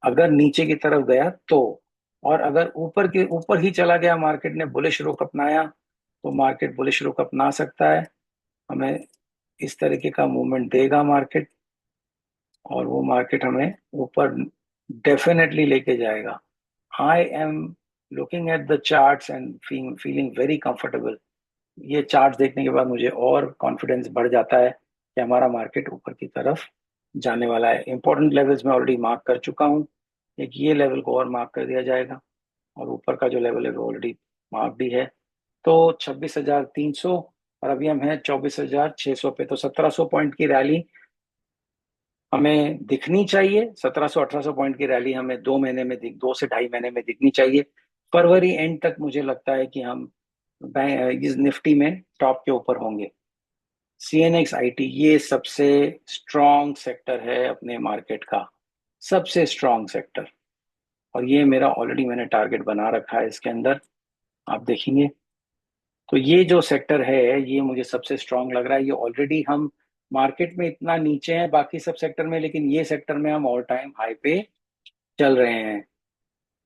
अगर नीचे की तरफ गया तो। और अगर ऊपर के ऊपर ही चला गया, मार्केट ने बुलिश रुख अपनाया, तो मार्केट बुलिश रुख अपना सकता है, हमें इस तरीके का मूवमेंट देगा मार्केट, और वो मार्केट हमें ऊपर डेफिनेटली लेके जाएगा। I am looking at the charts and feeling very comfortable. ये चार्ट देखने के बाद मुझे और कॉन्फिडेंस बढ़ जाता है कि हमारा मार्केट ऊपर की तरफ जाने वाला है। इंपॉर्टेंट लेवल्स मैं ऑलरेडी मार्क कर चुका हूँ, एक ये लेवल को और मार्क कर दिया जाएगा, और ऊपर का जो लेवल है वो ऑलरेडी मार्क भी है। तो 26,300, और अभी हम हैं 24,600 पे। तो 1,700 पॉइंट की रैली हमें दिखनी चाहिए। 1,700-1,800 पॉइंट की रैली हमें 2 महीने में दिख 2 से ढाई महीने में दिखनी चाहिए। फरवरी एंड तक मुझे लगता है कि हम इस निफ्टी में टॉप के ऊपर होंगे। सीएनएक्स आईटी ये सबसे स्ट्रॉन्ग सेक्टर है अपने मार्केट का, सबसे स्ट्रॉन्ग सेक्टर। और ये मेरा ऑलरेडी मैंने टारगेट बना रखा है इसके अंदर, आप देखेंगे। तो ये जो सेक्टर है ये मुझे सबसे स्ट्रॉन्ग लग रहा है। ये ऑलरेडी हम मार्केट में इतना नीचे हैं बाकी सब सेक्टर में, लेकिन ये सेक्टर में हम ऑल टाइम हाई पे चल रहे हैं।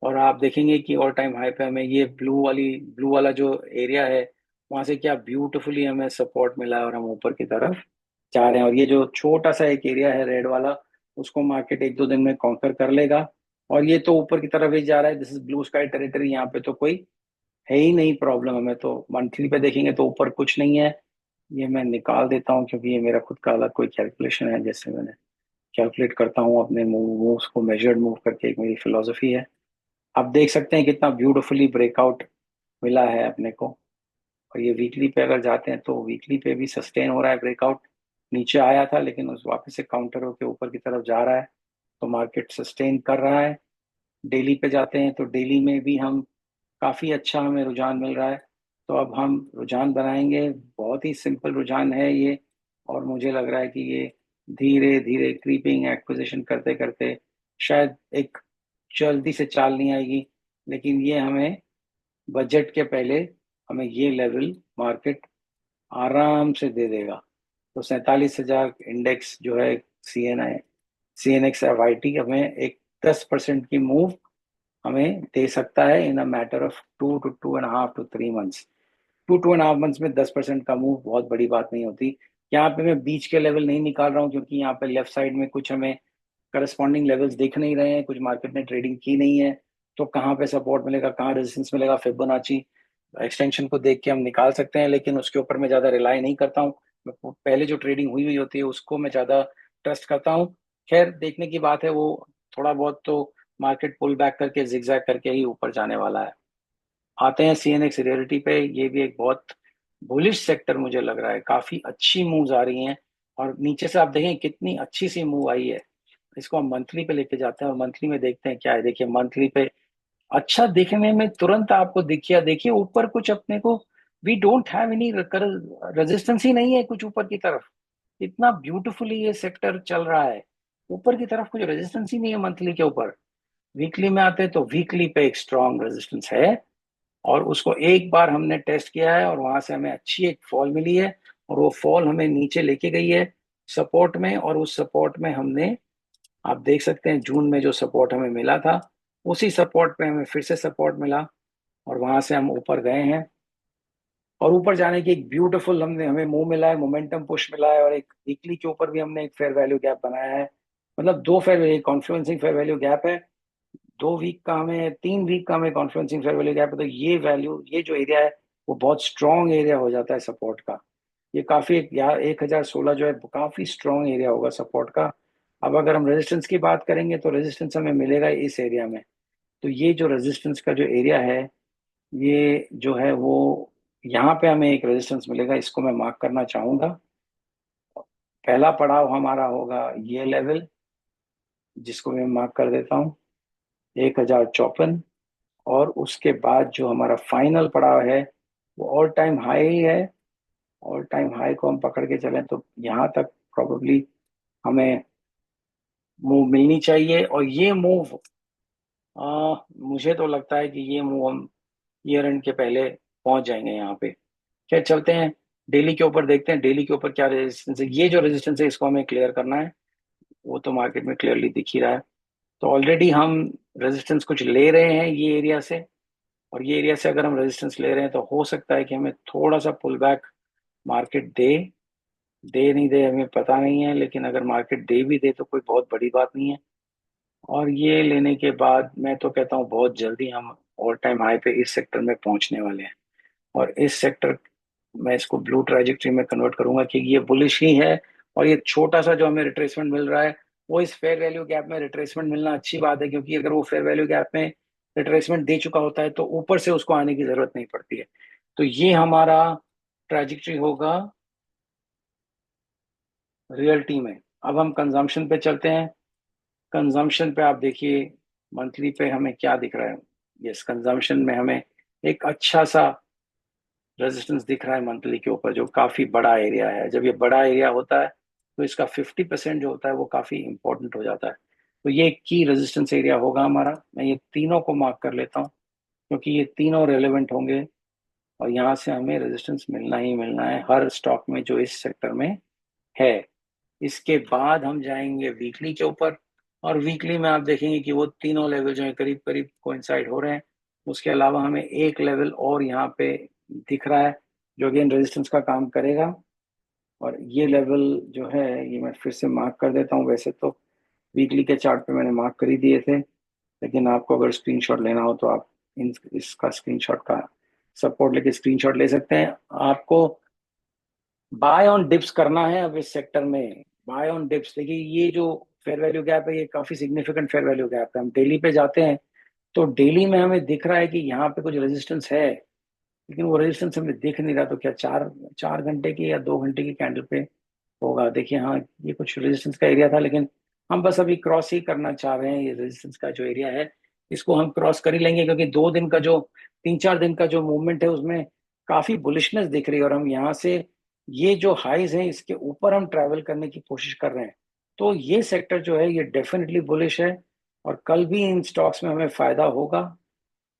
और आप देखेंगे कि ऑल टाइम हाई पे हमें ये ब्लू वाला जो एरिया है वहां से क्या ब्यूटीफुली हमें सपोर्ट मिला है, और हम ऊपर की तरफ जा रहे हैं। और ये जो छोटा सा एक एरिया है रेड वाला, उसको मार्केट 1-2 दिन में कॉन्कर कर लेगा, और ये तो ऊपर की तरफ ही जा रहा है। This is blue sky territory, यहाँ पे तो कोई है ही नहीं प्रॉब्लम हमें। तो मंथली पे देखेंगे तो ऊपर कुछ नहीं है। ये मैं निकाल देता हूँ क्योंकि ये मेरा खुद का अलग कोई कैलकुलेशन है, जैसे मैंने कैलकुलेट करता हूँ अपने मूव्स को मेजर्ड मूव करके, एक मेरी फिलोसफी है। आप देख सकते हैं कितना ब्यूटीफुली ब्रेकआउट मिला है अपने को। और ये वीकली पे अगर जाते हैं तो वीकली पे भी सस्टेन हो रहा है ब्रेकआउट। नीचे आया था लेकिन उस वापस से काउंटर होकर ऊपर की तरफ जा रहा है, तो मार्केट सस्टेन कर रहा है। डेली पे जाते हैं तो डेली में भी हम काफी अच्छा हमें रुझान मिल रहा है। तो अब हम रुझान बनाएंगे, बहुत ही सिंपल रुझान है ये। और मुझे लग रहा है कि ये धीरे धीरे क्रीपिंग एक्विजिशन करते करते शायद एक जल्दी से चाल नहीं आएगी, लेकिन ये हमें बजट के पहले हमें ये लेवल मार्केट आराम से दे देगा। तो 47,000 इंडेक्स जो है C N X F I T हमें एक 10% की मूव हमें दे सकता है in a matter of 2 to 2.5 to 3 months। 2-2.5 months में 10% का मूव बहुत बड़ी बात नहीं होती। यहाँ पे मैं बीच के लेवल नहीं निकाल रहा हूँ क्योंकि यहाँ पे लेफ्ट साइड में कुछ हमें करस्पॉन्डिंग लेवल्स दिख नहीं रहे हैं, कुछ मार्केट ने ट्रेडिंग की नहीं है। तो कहाँ पे सपोर्ट मिलेगा, कहाँ रेजिस्टेंस मिलेगा, फिबोनाची एक्सटेंशन को देख के हम निकाल सकते हैं, लेकिन उसके ऊपर मैं ज्यादा रिलाई नहीं करता हूँ। पहले जो ट्रेडिंग हुई हुई होती है उसको मैं ज्यादा ट्रस्ट करता हूँ। खैर देखने की बात है, वो थोड़ा बहुत तो मार्केट पुल बैक करके जिगजैग करके ही ऊपर जाने वाला है। आते हैं सीएनएक्स रियलिटी पे। ये भी एक बहुत बुलिश सेक्टर मुझे लग रहा है, काफी अच्छी मूव्स आ रही हैं। और नीचे से आप देखें कितनी अच्छी सी मूव आई है। इसको हम मंथली पे लेके जाते हैं और मंथली में देखते हैं क्या है। देखिए मंथली पे अच्छा दिखने में तुरंत आपको दिखिए, देखिए ऊपर कुछ अपने को we don't have any resistance ही नहीं है कुछ ऊपर की तरफ। इतना ब्यूटीफुली ये सेक्टर चल रहा है, ऊपर की तरफ कुछ रेजिस्टेंस ही नहीं है मंथली के ऊपर। वीकली में आते हैं तो वीकली पे एक स्ट्रॉन्ग रेजिस्टेंस है, और उसको एक बार हमने टेस्ट किया है और वहां से हमें अच्छी एक फॉल मिली है। और वो फॉल हमें नीचे लेके गई है सपोर्ट में, और उस सपोर्ट में हमने, आप देख सकते हैं जून में जो सपोर्ट हमें मिला था, उसी सपोर्ट पे हमें फिर से सपोर्ट मिला, और वहां से हम ऊपर गए हैं। और ऊपर जाने की एक ब्यूटीफुल हमने हमें मूव मिला है, मोमेंटम पुश मिला है, और एक वीकली के ऊपर भी हमने एक फेयर वैल्यू गैप बनाया है। मतलब दो फेयर कॉन्फ्लुएंसिंग फेयर वैल्यू गैप है। 2 वीक का हमें, 3 वीक का हमें कॉन्फ्लुएंसिंग फेयर वैल्यू गैप है। तो ये वैल्यू, ये जो एरिया है वो बहुत स्ट्रॉन्ग एरिया हो जाता है सपोर्ट का। ये काफी यार 1016 जो है काफी स्ट्रॉन्ग एरिया होगा सपोर्ट का। अब अगर हम रेजिस्टेंस की बात करेंगे तो रेजिस्टेंस हमें मिलेगा इस एरिया में। तो ये जो रेजिस्टेंस का जो एरिया है, ये जो है वो, यहाँ पे हमें एक रेजिस्टेंस मिलेगा, इसको मैं मार्क करना चाहूंगा। पहला पड़ाव हमारा होगा ये लेवल, जिसको मैं मार्क कर देता हूँ, 1054। और उसके बाद जो हमारा फाइनल पड़ाव है वो ऑल टाइम हाई ही है। ऑल टाइम हाई को हम पकड़ के चलें तो यहाँ तक प्रोबेबली हमें मूव मिलनी चाहिए। और ये मूव, मुझे तो लगता है कि ये मूव हम ईयर एंड के पहले पहुंच जाएंगे यहाँ पे। क्या, चलते हैं डेली के ऊपर, देखते हैं डेली के ऊपर क्या रेजिस्टेंस है। ये जो रेजिस्टेंस है इसको हमें क्लियर करना है, वो तो मार्केट में क्लियरली दिख ही रहा है। तो ऑलरेडी हम रेजिस्टेंस कुछ ले रहे हैं ये एरिया से, और ये एरिया से अगर हम रेजिस्टेंस ले रहे हैं तो हो सकता है कि हमें थोड़ा सा पुल बैक मार्केट दे। दे नहीं दे हमें पता नहीं है, लेकिन अगर मार्केट दे भी दे तो कोई बहुत बड़ी बात नहीं है। और ये लेने के बाद मैं तो कहता हूँ बहुत जल्दी हम ऑल टाइम हाई पे इस सेक्टर में पहुंचने वाले हैं। और इस सेक्टर, मैं इसको ब्लू ट्राजेक्टरी में कन्वर्ट करूंगा कि ये बुलिश ही है। और ये छोटा सा जो हमें रिट्रेसमेंट मिल रहा है, वो इस फेयर वैल्यू गैप में रिट्रेसमेंट मिलना अच्छी बात है, क्योंकि अगर वो फेयर वैल्यू गैप में रिट्रेसमेंट दे चुका होता है तो ऊपर से उसको आने की जरूरत नहीं पड़ती है। तो ये हमारा ट्राजेक्टरी होगा रियल्टी में। अब हम कंजम्पशन पे चलते हैं। कंजम्पशन पे आप देखिए मंथली पे हमें क्या दिख रहा है। यस, कंजम्पशन में हमें एक अच्छा सा रेजिस्टेंस दिख रहा है मंथली के ऊपर, जो काफी बड़ा एरिया है। जब ये बड़ा एरिया होता है तो इसका 50% जो होता है वो काफी इंपॉर्टेंट हो जाता है। तो ये की रेजिस्टेंस एरिया होगा हमारा। मैं ये तीनों को मार्क कर लेता हूँ, क्योंकि ये तीनों रेलेवेंट होंगे। और यहाँ से हमें रेजिस्टेंस मिलना ही मिलना है हर स्टॉक में जो इस सेक्टर में है। इसके बाद हम जाएंगे वीकली के ऊपर, और वीकली में आप देखेंगे कि वो तीनों लेवल जो है करीब करीब कोइंसाइड हो रहे हैं। उसके अलावा हमें एक लेवल और यहाँ पे दिख रहा है, जो अगेन रेजिस्टेंस का काम करेगा। और ये लेवल जो है ये मैं फिर से मार्क कर देता हूँ। वैसे तो वीकली के चार्ट पे मैंने मार्क कर ही दिए थे, लेकिन आपको अगर स्क्रीनशॉट लेना हो तो आप इसका स्क्रीनशॉट का सपोर्ट लेके स्क्रीनशॉट ले सकते हैं। आपको बाय ऑन डिप्स करना है अब इस सेक्टर में। बाय ऑन डिप्स, देखिए ये जो फेयर वैल्यू गैप है ये काफी सिग्निफिकेंट फेयर वैल्यू गैप है। हम डेली पे जाते हैं तो डेली में हमें दिख रहा है कि यहाँ पे कुछ रेजिस्टेंस है, लेकिन वो रेजिस्टेंस हमें दिख नहीं रहा। तो क्या 4 4 घंटे की या 2 घंटे की कैंडल पे होगा? देखिए हाँ, ये कुछ रेजिस्टेंस का एरिया था, लेकिन हम बस अभी क्रॉस ही करना चाह रहे हैं। ये रेजिस्टेंस का जो एरिया है इसको हम क्रॉस कर ही लेंगे, क्योंकि 2 दिन का जो, 3 4 दिन का जो मूवमेंट है उसमें काफी बुलिशनेस दिख रही है। और हम यहाँ से ये जो हाईज हैं इसके ऊपर हम ट्रैवल करने की कोशिश कर रहे हैं। तो ये सेक्टर जो है ये डेफिनेटली बुलिश है, और कल भी इन स्टॉक्स में हमें फायदा होगा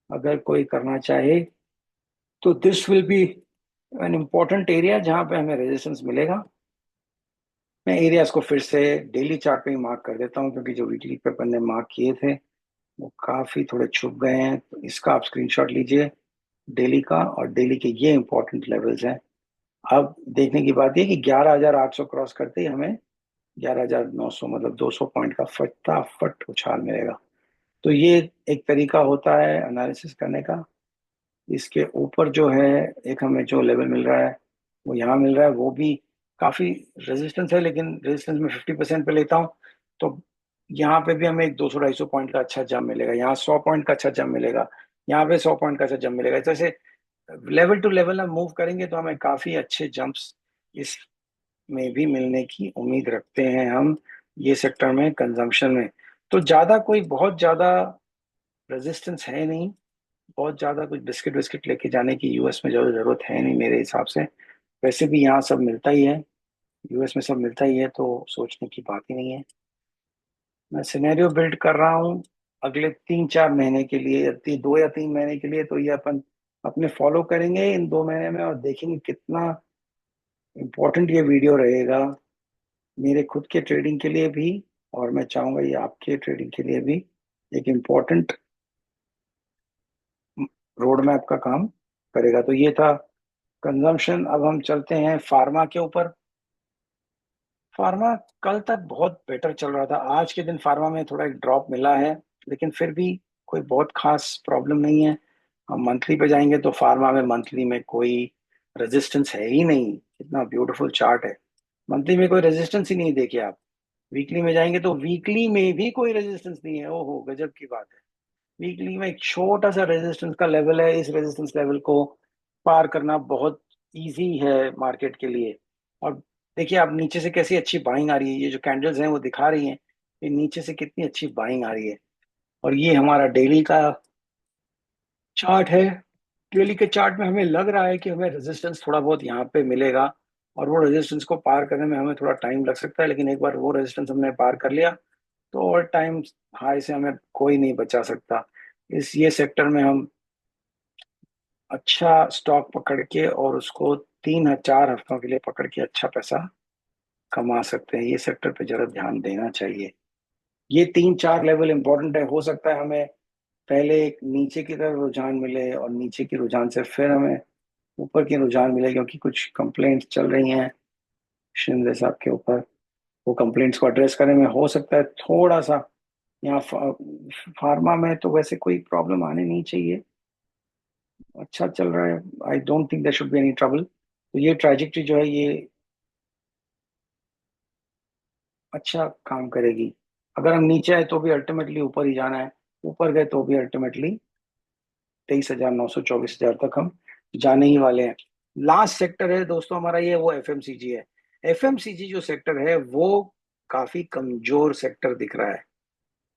अगर कोई करना चाहे। तो this will be an important area जहां पे हमें रेजिस्टेंस मिलेगा। मैं एरियाज को फिर से डेली चार्ट पे ही मार्क कर देता हूँ, क्योंकि जो वीकली पे अपन ने मार्क किए थे वो काफी थोड़े छुप गए हैं। तो इसका आप स्क्रीनशॉट लीजिए डेली का, और डेली के ये इंपॉर्टेंट लेवल्स हैं। अब देखने की बात ये कि 11,800 क्रॉस करते ही हमें 11,900, मतलब 200 पॉइंट का फटाफट उछाल मिलेगा। तो ये एक तरीका होता है एनालिसिस करने का। इसके ऊपर जो है एक हमें जो लेवल मिल रहा है वो यहाँ मिल रहा है, वो भी काफी रेजिस्टेंस है, लेकिन रेजिस्टेंस में 50% पे लेता हूँ। तो यहाँ पे भी हमें एक 200-250 पॉइंट का अच्छा जंप मिलेगा, यहाँ 100 पॉइंट का अच्छा जंप मिलेगा, यहाँ पे 100 पॉइंट का अच्छा जंप मिलेगा। तो ऐसे लेवल टू लेवल हम मूव करेंगे तो हमें काफी अच्छे जंप्स इस में भी मिलने की उम्मीद रखते हैं हम, ये सेक्टर में कंजम्पशन में। तो ज्यादा कोई बहुत ज्यादा रेजिस्टेंस है नहीं, बहुत ज्यादा कुछ बिस्किट विस्किट लेके जाने की यूएस में जरूरत है नहीं मेरे हिसाब से। वैसे भी यहाँ सब मिलता ही है, यूएस में सब मिलता ही है, तो सोचने की बात ही नहीं है। मैं सिनेरियो बिल्ड कर रहा हूँ अगले 3-4 महीने के लिए, 2 या 3 महीने के लिए। तो ये अपन अपने फॉलो करेंगे इन 2 महीने में और देखेंगे कितना इम्पोर्टेंट ये वीडियो रहेगा मेरे खुद के ट्रेडिंग के लिए भी, और मैं चाहूंगा ये आपके ट्रेडिंग के लिए भी एक इम्पोर्टेंट रोड मैप का काम करेगा। तो ये था कंजम्पशन। अब हम चलते हैं फार्मा के ऊपर। फार्मा कल तक बहुत बेटर चल रहा था, आज के दिन फार्मा में थोड़ा एक ड्रॉप मिला है, लेकिन फिर भी कोई बहुत खास प्रॉब्लम नहीं है। हम मंथली पे जाएंगे तो फार्मा में मंथली में कोई रेजिस्टेंस है ही नहीं, इतना ब्यूटीफुल चार्ट है। मंथली में कोई रेजिस्टेंस ही नहीं, देखिए आप। वीकली में जाएंगे तो वीकली में भी कोई रेजिस्टेंस नहीं है, ओहो गजब की बात है। वीकली में एक छोटा सा रेजिस्टेंस का लेवल है, इस रेजिस्टेंस लेवल को पार करना बहुत इजी है मार्केट के लिए। और देखिए आप नीचे से कैसी अच्छी बाइंग आ रही है, ये जो कैंडल्स हैं वो दिखा रही हैं कि नीचे से कितनी अच्छी बाइंग आ रही है। और ये हमारा डेली का चार्ट है। डेली के चार्ट में हमें लग रहा है कि हमें रेजिस्टेंस थोड़ा बहुत यहाँ पे मिलेगा, और वो रेजिस्टेंस को पार करने में हमें थोड़ा टाइम लग सकता है, लेकिन एक बार वो रेजिस्टेंस हमने पार कर लिया तो ऑल टाइम हाई से हमें कोई नहीं बचा सकता। इस ये सेक्टर में हम अच्छा स्टॉक पकड़ के और उसको 3-4 हफ्तों के लिए पकड़ के अच्छा पैसा कमा सकते हैं। ये सेक्टर पे जरा ध्यान देना चाहिए। ये 3-4 लेवल इंपॉर्टेंट है, हो सकता है हमें पहले एक नीचे की तरफ रुझान मिले और नीचे की रुझान से फिर हमें ऊपर की रुझान मिले, क्योंकि कुछ कंप्लेंट्स चल रही हैं शिंदे साहब के ऊपर। वो कंप्लेंट्स को एड्रेस करने में हो सकता है थोड़ा सा यहाँ फार्मा में तो वैसे कोई प्रॉब्लम आने नहीं चाहिए, अच्छा चल रहा है। I don't think there should be any trouble. तो ये ट्रैजेक्टरी जो है ये अच्छा काम करेगी। अगर हम नीचे आए तो भी अल्टीमेटली ऊपर ही जाना है, ऊपर गए तो भी अल्टीमेटली 23,900 24,000 तक हम जाने ही वाले हैं। लास्ट सेक्टर है दोस्तों हमारा ये, वो एफएमसीजी है। एफएमसीजी जो सेक्टर है वो काफी कमजोर सेक्टर दिख रहा है,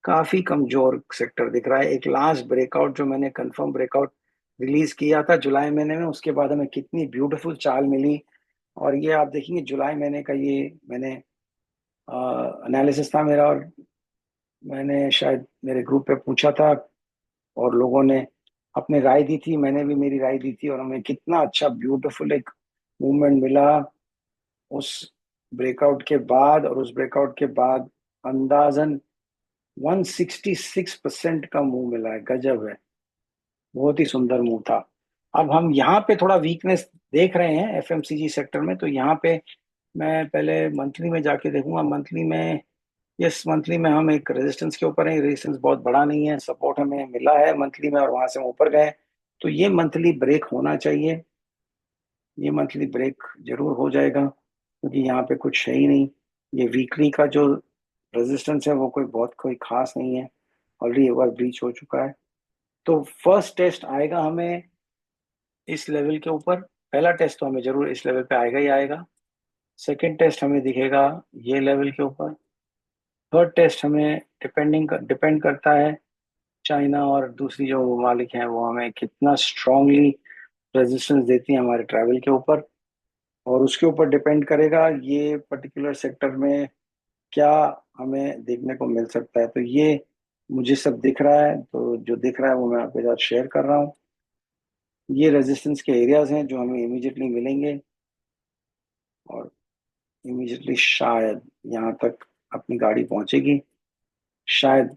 काफी कमजोर सेक्टर दिख रहा है। एक लास्ट ब्रेकआउट जो मैंने कंफर्म ब्रेकआउट रिलीज किया था जुलाई महीने में, उसके बाद हमें कितनी ब्यूटीफुल चाल मिली। और ये आप देखेंगे जुलाई महीने का, ये मैंने एनालिसिस था मेरा, और मैंने शायद मेरे ग्रुप पे पूछा था और लोगों ने अपनी राय दी थी, मैंने भी मेरी राय दी थी, और हमें कितना अच्छा ब्यूटीफुल एक मूवमेंट मिला उस ब्रेकआउट के बाद। और उस ब्रेकआउट के बाद अंदाजन 166% का मूव मिला है, गजब है, बहुत ही सुंदर मूव था। अब हम यहाँ पे थोड़ा वीकनेस देख रहे हैं एफएमसीजी सेक्टर में, तो यहाँ पे मैं पहले मंथली में जाके देखूंगा। मंथली में, यस मंथली में हम एक रेजिस्टेंस के ऊपर है, रेजिस्टेंस बहुत बड़ा नहीं है, सपोर्ट हमें मिला है मंथली में और वहां से हम ऊपर गए। तो ये मंथली ब्रेक होना चाहिए, ये मंथली ब्रेक जरूर हो जाएगा, क्योंकि यहाँ पे कुछ है ही नहीं। ये वीकली का जो रेजिस्टेंस है वो कोई बहुत कोई खास नहीं है, ऑलरेडी एक बार ब्रीच हो चुका है। तो फर्स्ट टेस्ट आएगा हमें इस लेवल के ऊपर, पहला टेस्ट तो हमें जरूर इस लेवल पे आएगा ही आएगा। सेकंड टेस्ट हमें दिखेगा ये लेवल के ऊपर। थर्ड टेस्ट हमें डिपेंड करता है चाइना और दूसरी जो ममालिक हैं वो हमें कितना स्ट्रांगली रेजिस्टेंस देती हैं हमारे ट्रैवल के ऊपर, और उसके ऊपर डिपेंड करेगा ये पर्टिकुलर सेक्टर में क्या हमें देखने को मिल सकता है। तो ये मुझे सब दिख रहा है, तो जो दिख रहा है वो मैं आपके साथ शेयर कर रहा हूँ। ये रेजिस्टेंस के एरियाज हैं जो हमें इमीडिएटली मिलेंगे, और इमीडिएटली शायद यहाँ तक अपनी गाड़ी पहुंचेगी। शायद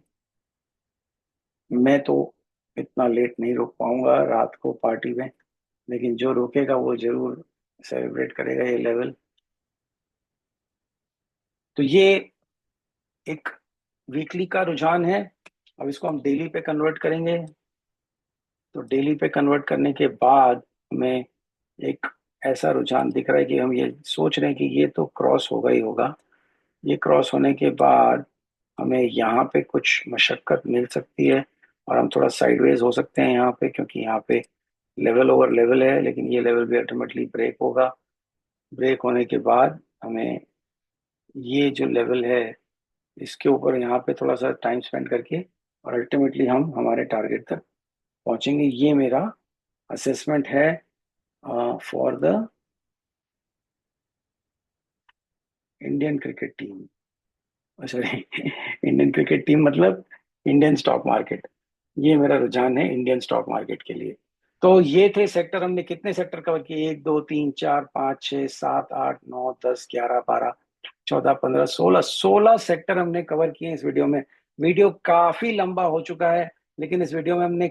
मैं तो इतना लेट नहीं रुक पाऊंगा रात को पार्टी में, लेकिन जो रुकेगा वो जरूर सेलिब्रेट करेगा ये लेवल। तो ये एक वीकली का रुझान है। अब इसको हम डेली पे कन्वर्ट करेंगे। तो डेली पे कन्वर्ट करने के बाद हमें एक ऐसा रुझान दिख रहा है कि हम ये सोच रहे हैं कि ये तो क्रॉस होगा ही होगा। ये क्रॉस होने के बाद हमें यहाँ पे कुछ मशक्कत मिल सकती है और हम थोड़ा साइडवेज हो सकते हैं यहाँ पे, क्योंकि यहाँ पे लेवल ओवर लेवल है, लेकिन ये लेवल भी अल्टीमेटली ब्रेक होगा। ब्रेक होने के बाद हमें ये जो लेवल है इसके ऊपर यहाँ पे थोड़ा सा टाइम स्पेंड करके और अल्टीमेटली हम हमारे टारगेट तक पहुंचेंगे। ये मेरा असेसमेंट है for the Indian cricket team. Sorry, Indian cricket team मतलब इंडियन स्टॉक मार्केट। ये मेरा रुझान है इंडियन स्टॉक मार्केट के लिए। तो ये थे सेक्टर। हमने कितने सेक्टर कवर किए? 1, 2, 3, 4, 5, 6, 7, 8, 9, 10, 11, 12, 14, 15, 16 सेक्टर हमने कवर किए इस वीडियो में। वीडियो काफी लंबा हो चुका है, लेकिन इस वीडियो में हमने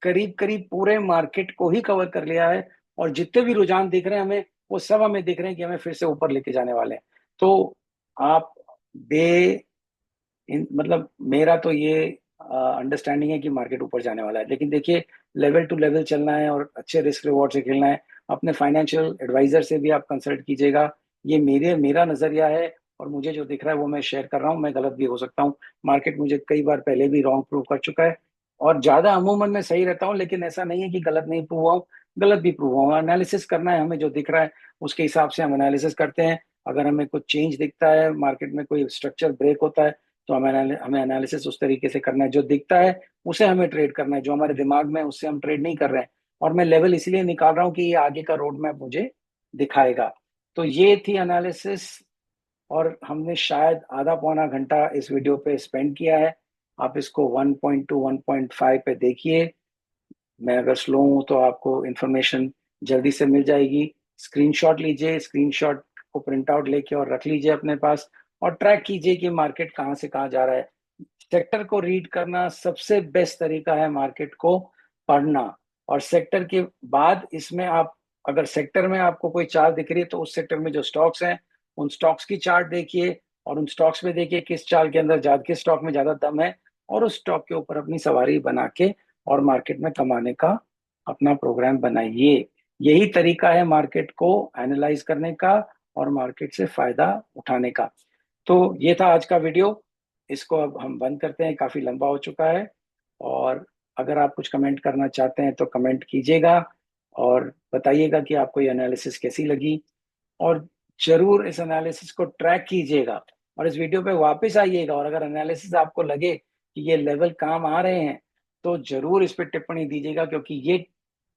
करीब करीब पूरे मार्केट को ही कवर कर लिया है। और जितने भी रुझान दिख रहे हैं हमें, वो सब हमें दिख रहे हैं कि हमें फिर से ऊपर लेके जाने वाले हैं। तो आप बे मतलब मेरा तो ये अंडरस्टैंडिंग है कि मार्केट ऊपर जाने वाला है, लेकिन देखिए, लेवल टू लेवल चलना है और अच्छे रिस्क रिवॉर्ड से खेलना है। अपने फाइनेंशियल एडवाइजर से भी आप कंसल्ट कीजिएगा। ये मेरा नजरिया है और मुझे जो दिख रहा है वो मैं शेयर कर रहा हूँ। मैं गलत भी हो सकता हूँ, मार्केट मुझे कई बार पहले भी रॉन्ग प्रूव कर चुका है। और ज्यादा अमूमन मैं सही रहता हूँ, लेकिन ऐसा नहीं है कि गलत नहीं प्रूव हुआ हूँ, गलत भी प्रूव हुआ हूँ। एनालिसिस करना है हमें, जो दिख रहा है उसके हिसाब से हम एनालिसिस करते हैं। अगर हमें कुछ चेंज दिखता है, मार्केट में कोई स्ट्रक्चर ब्रेक होता है, तो हमें एनालिसिस उस तरीके से करना है। जो दिखता है उसे हमें ट्रेड करना है, जो हमारे दिमाग में है, उससे हम ट्रेड नहीं कर रहे हैं। और मैं लेवल इसलिए निकाल रहा हूँ कि ये आगे का रोड मैप मुझे दिखाएगा। तो ये थी एनालिसिस, और हमने शायद आधा पौना घंटा इस वीडियो पे स्पेंड किया है। आप इसको 1.2 1.5 पे देखिए। मैं अगर स्लो हूँ तो आपको इन्फॉर्मेशन जल्दी से मिल जाएगी। स्क्रीनशॉट लीजिए, स्क्रीनशॉट को प्रिंट आउट लेके और रख लीजिए अपने पास, और ट्रैक कीजिए कि मार्केट कहाँ से कहाँ जा रहा है। सेक्टर को रीड करना सबसे बेस्ट तरीका है मार्केट को पढ़ना। और सेक्टर के बाद इसमें आप, अगर सेक्टर में आपको कोई चार्ट दिख रही है, तो उस सेक्टर में जो स्टॉक्स हैं उन स्टॉक्स की चार्ट देखिए, और उन स्टॉक्स में देखिए किस चार्ट के अंदर ज्यादा, किस स्टॉक में ज्यादा दम है, और उस स्टॉक के ऊपर अपनी सवारी बना के और मार्केट में कमाने का अपना प्रोग्राम बनाइए। यही तरीका है मार्केट को एनालाइज करने का और मार्केट से फायदा उठाने का। तो ये था आज का वीडियो। इसको अब हम बंद करते हैं, काफी लंबा हो चुका है। और अगर आप कुछ कमेंट करना चाहते हैं तो कमेंट कीजिएगा और बताइएगा कि आपको ये एनालिसिस कैसी लगी। और जरूर इस एनालिसिस को ट्रैक कीजिएगा और इस वीडियो पे वापस आइएगा। और अगर एनालिसिस आपको लगे कि ये लेवल काम आ रहे हैं, तो जरूर इस पे टिप्पणी दीजिएगा, क्योंकि ये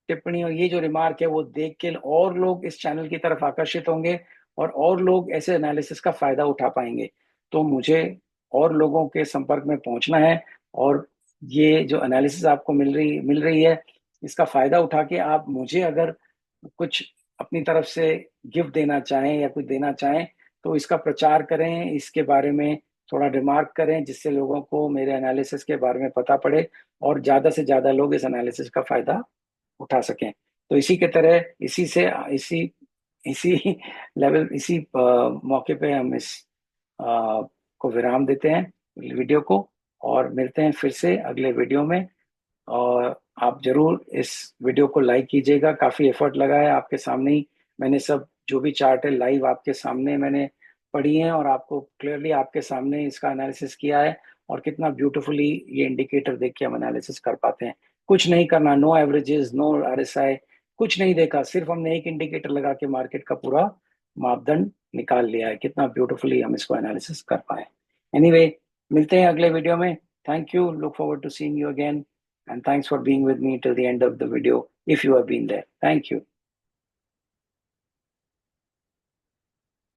टिप्पणी और ये जो रिमार्क है वो देख के और लोग इस चैनल की तरफ आकर्षित होंगे, और लोग ऐसे एनालिसिस का फायदा उठा पाएंगे। तो मुझे और लोगों के संपर्क में पहुंचना है, और ये जो एनालिसिस आपको मिल रही है, इसका फायदा उठा के आप मुझे अगर कुछ अपनी तरफ से गिफ्ट देना चाहें या कुछ देना चाहें, तो इसका प्रचार करें, इसके बारे में थोड़ा रिमार्क करें, जिससे लोगों को मेरे एनालिसिस के बारे में पता पड़े और ज्यादा से ज्यादा लोग इस एनालिसिस का फायदा उठा सकें। तो इसी के तरह, इसी इसी लेवल, इसी मौके पे हम इस को विराम देते हैं, वीडियो को, और मिलते हैं फिर से अगले वीडियो में। और आप जरूर इस वीडियो को लाइक कीजिएगा। काफी एफर्ट लगा है, आपके सामने ही मैंने सब जो भी चार्ट है लाइव आपके सामने मैंने पढ़ी है, और आपको क्लियरली आपके सामने इसका एनालिसिस किया है। और कितना ब्यूटीफुली ये इंडिकेटर देख के हम एनालिसिस कर पाते हैं। कुछ नहीं करना, नो एवरेजेस, नो आरएसआई, कुछ नहीं देखा, सिर्फ हमने एक इंडिकेटर लगा के मार्केट का पूरा मापदंड निकाल लिया है। कितना ब्यूटीफुली हम इसको एनालिसिस कर पाए। एनीवे, मिलते हैं अगले वीडियो में। Thank you, look forward to seeing you again, and thanks for being with me till the end of the video if you have been there. Thank you.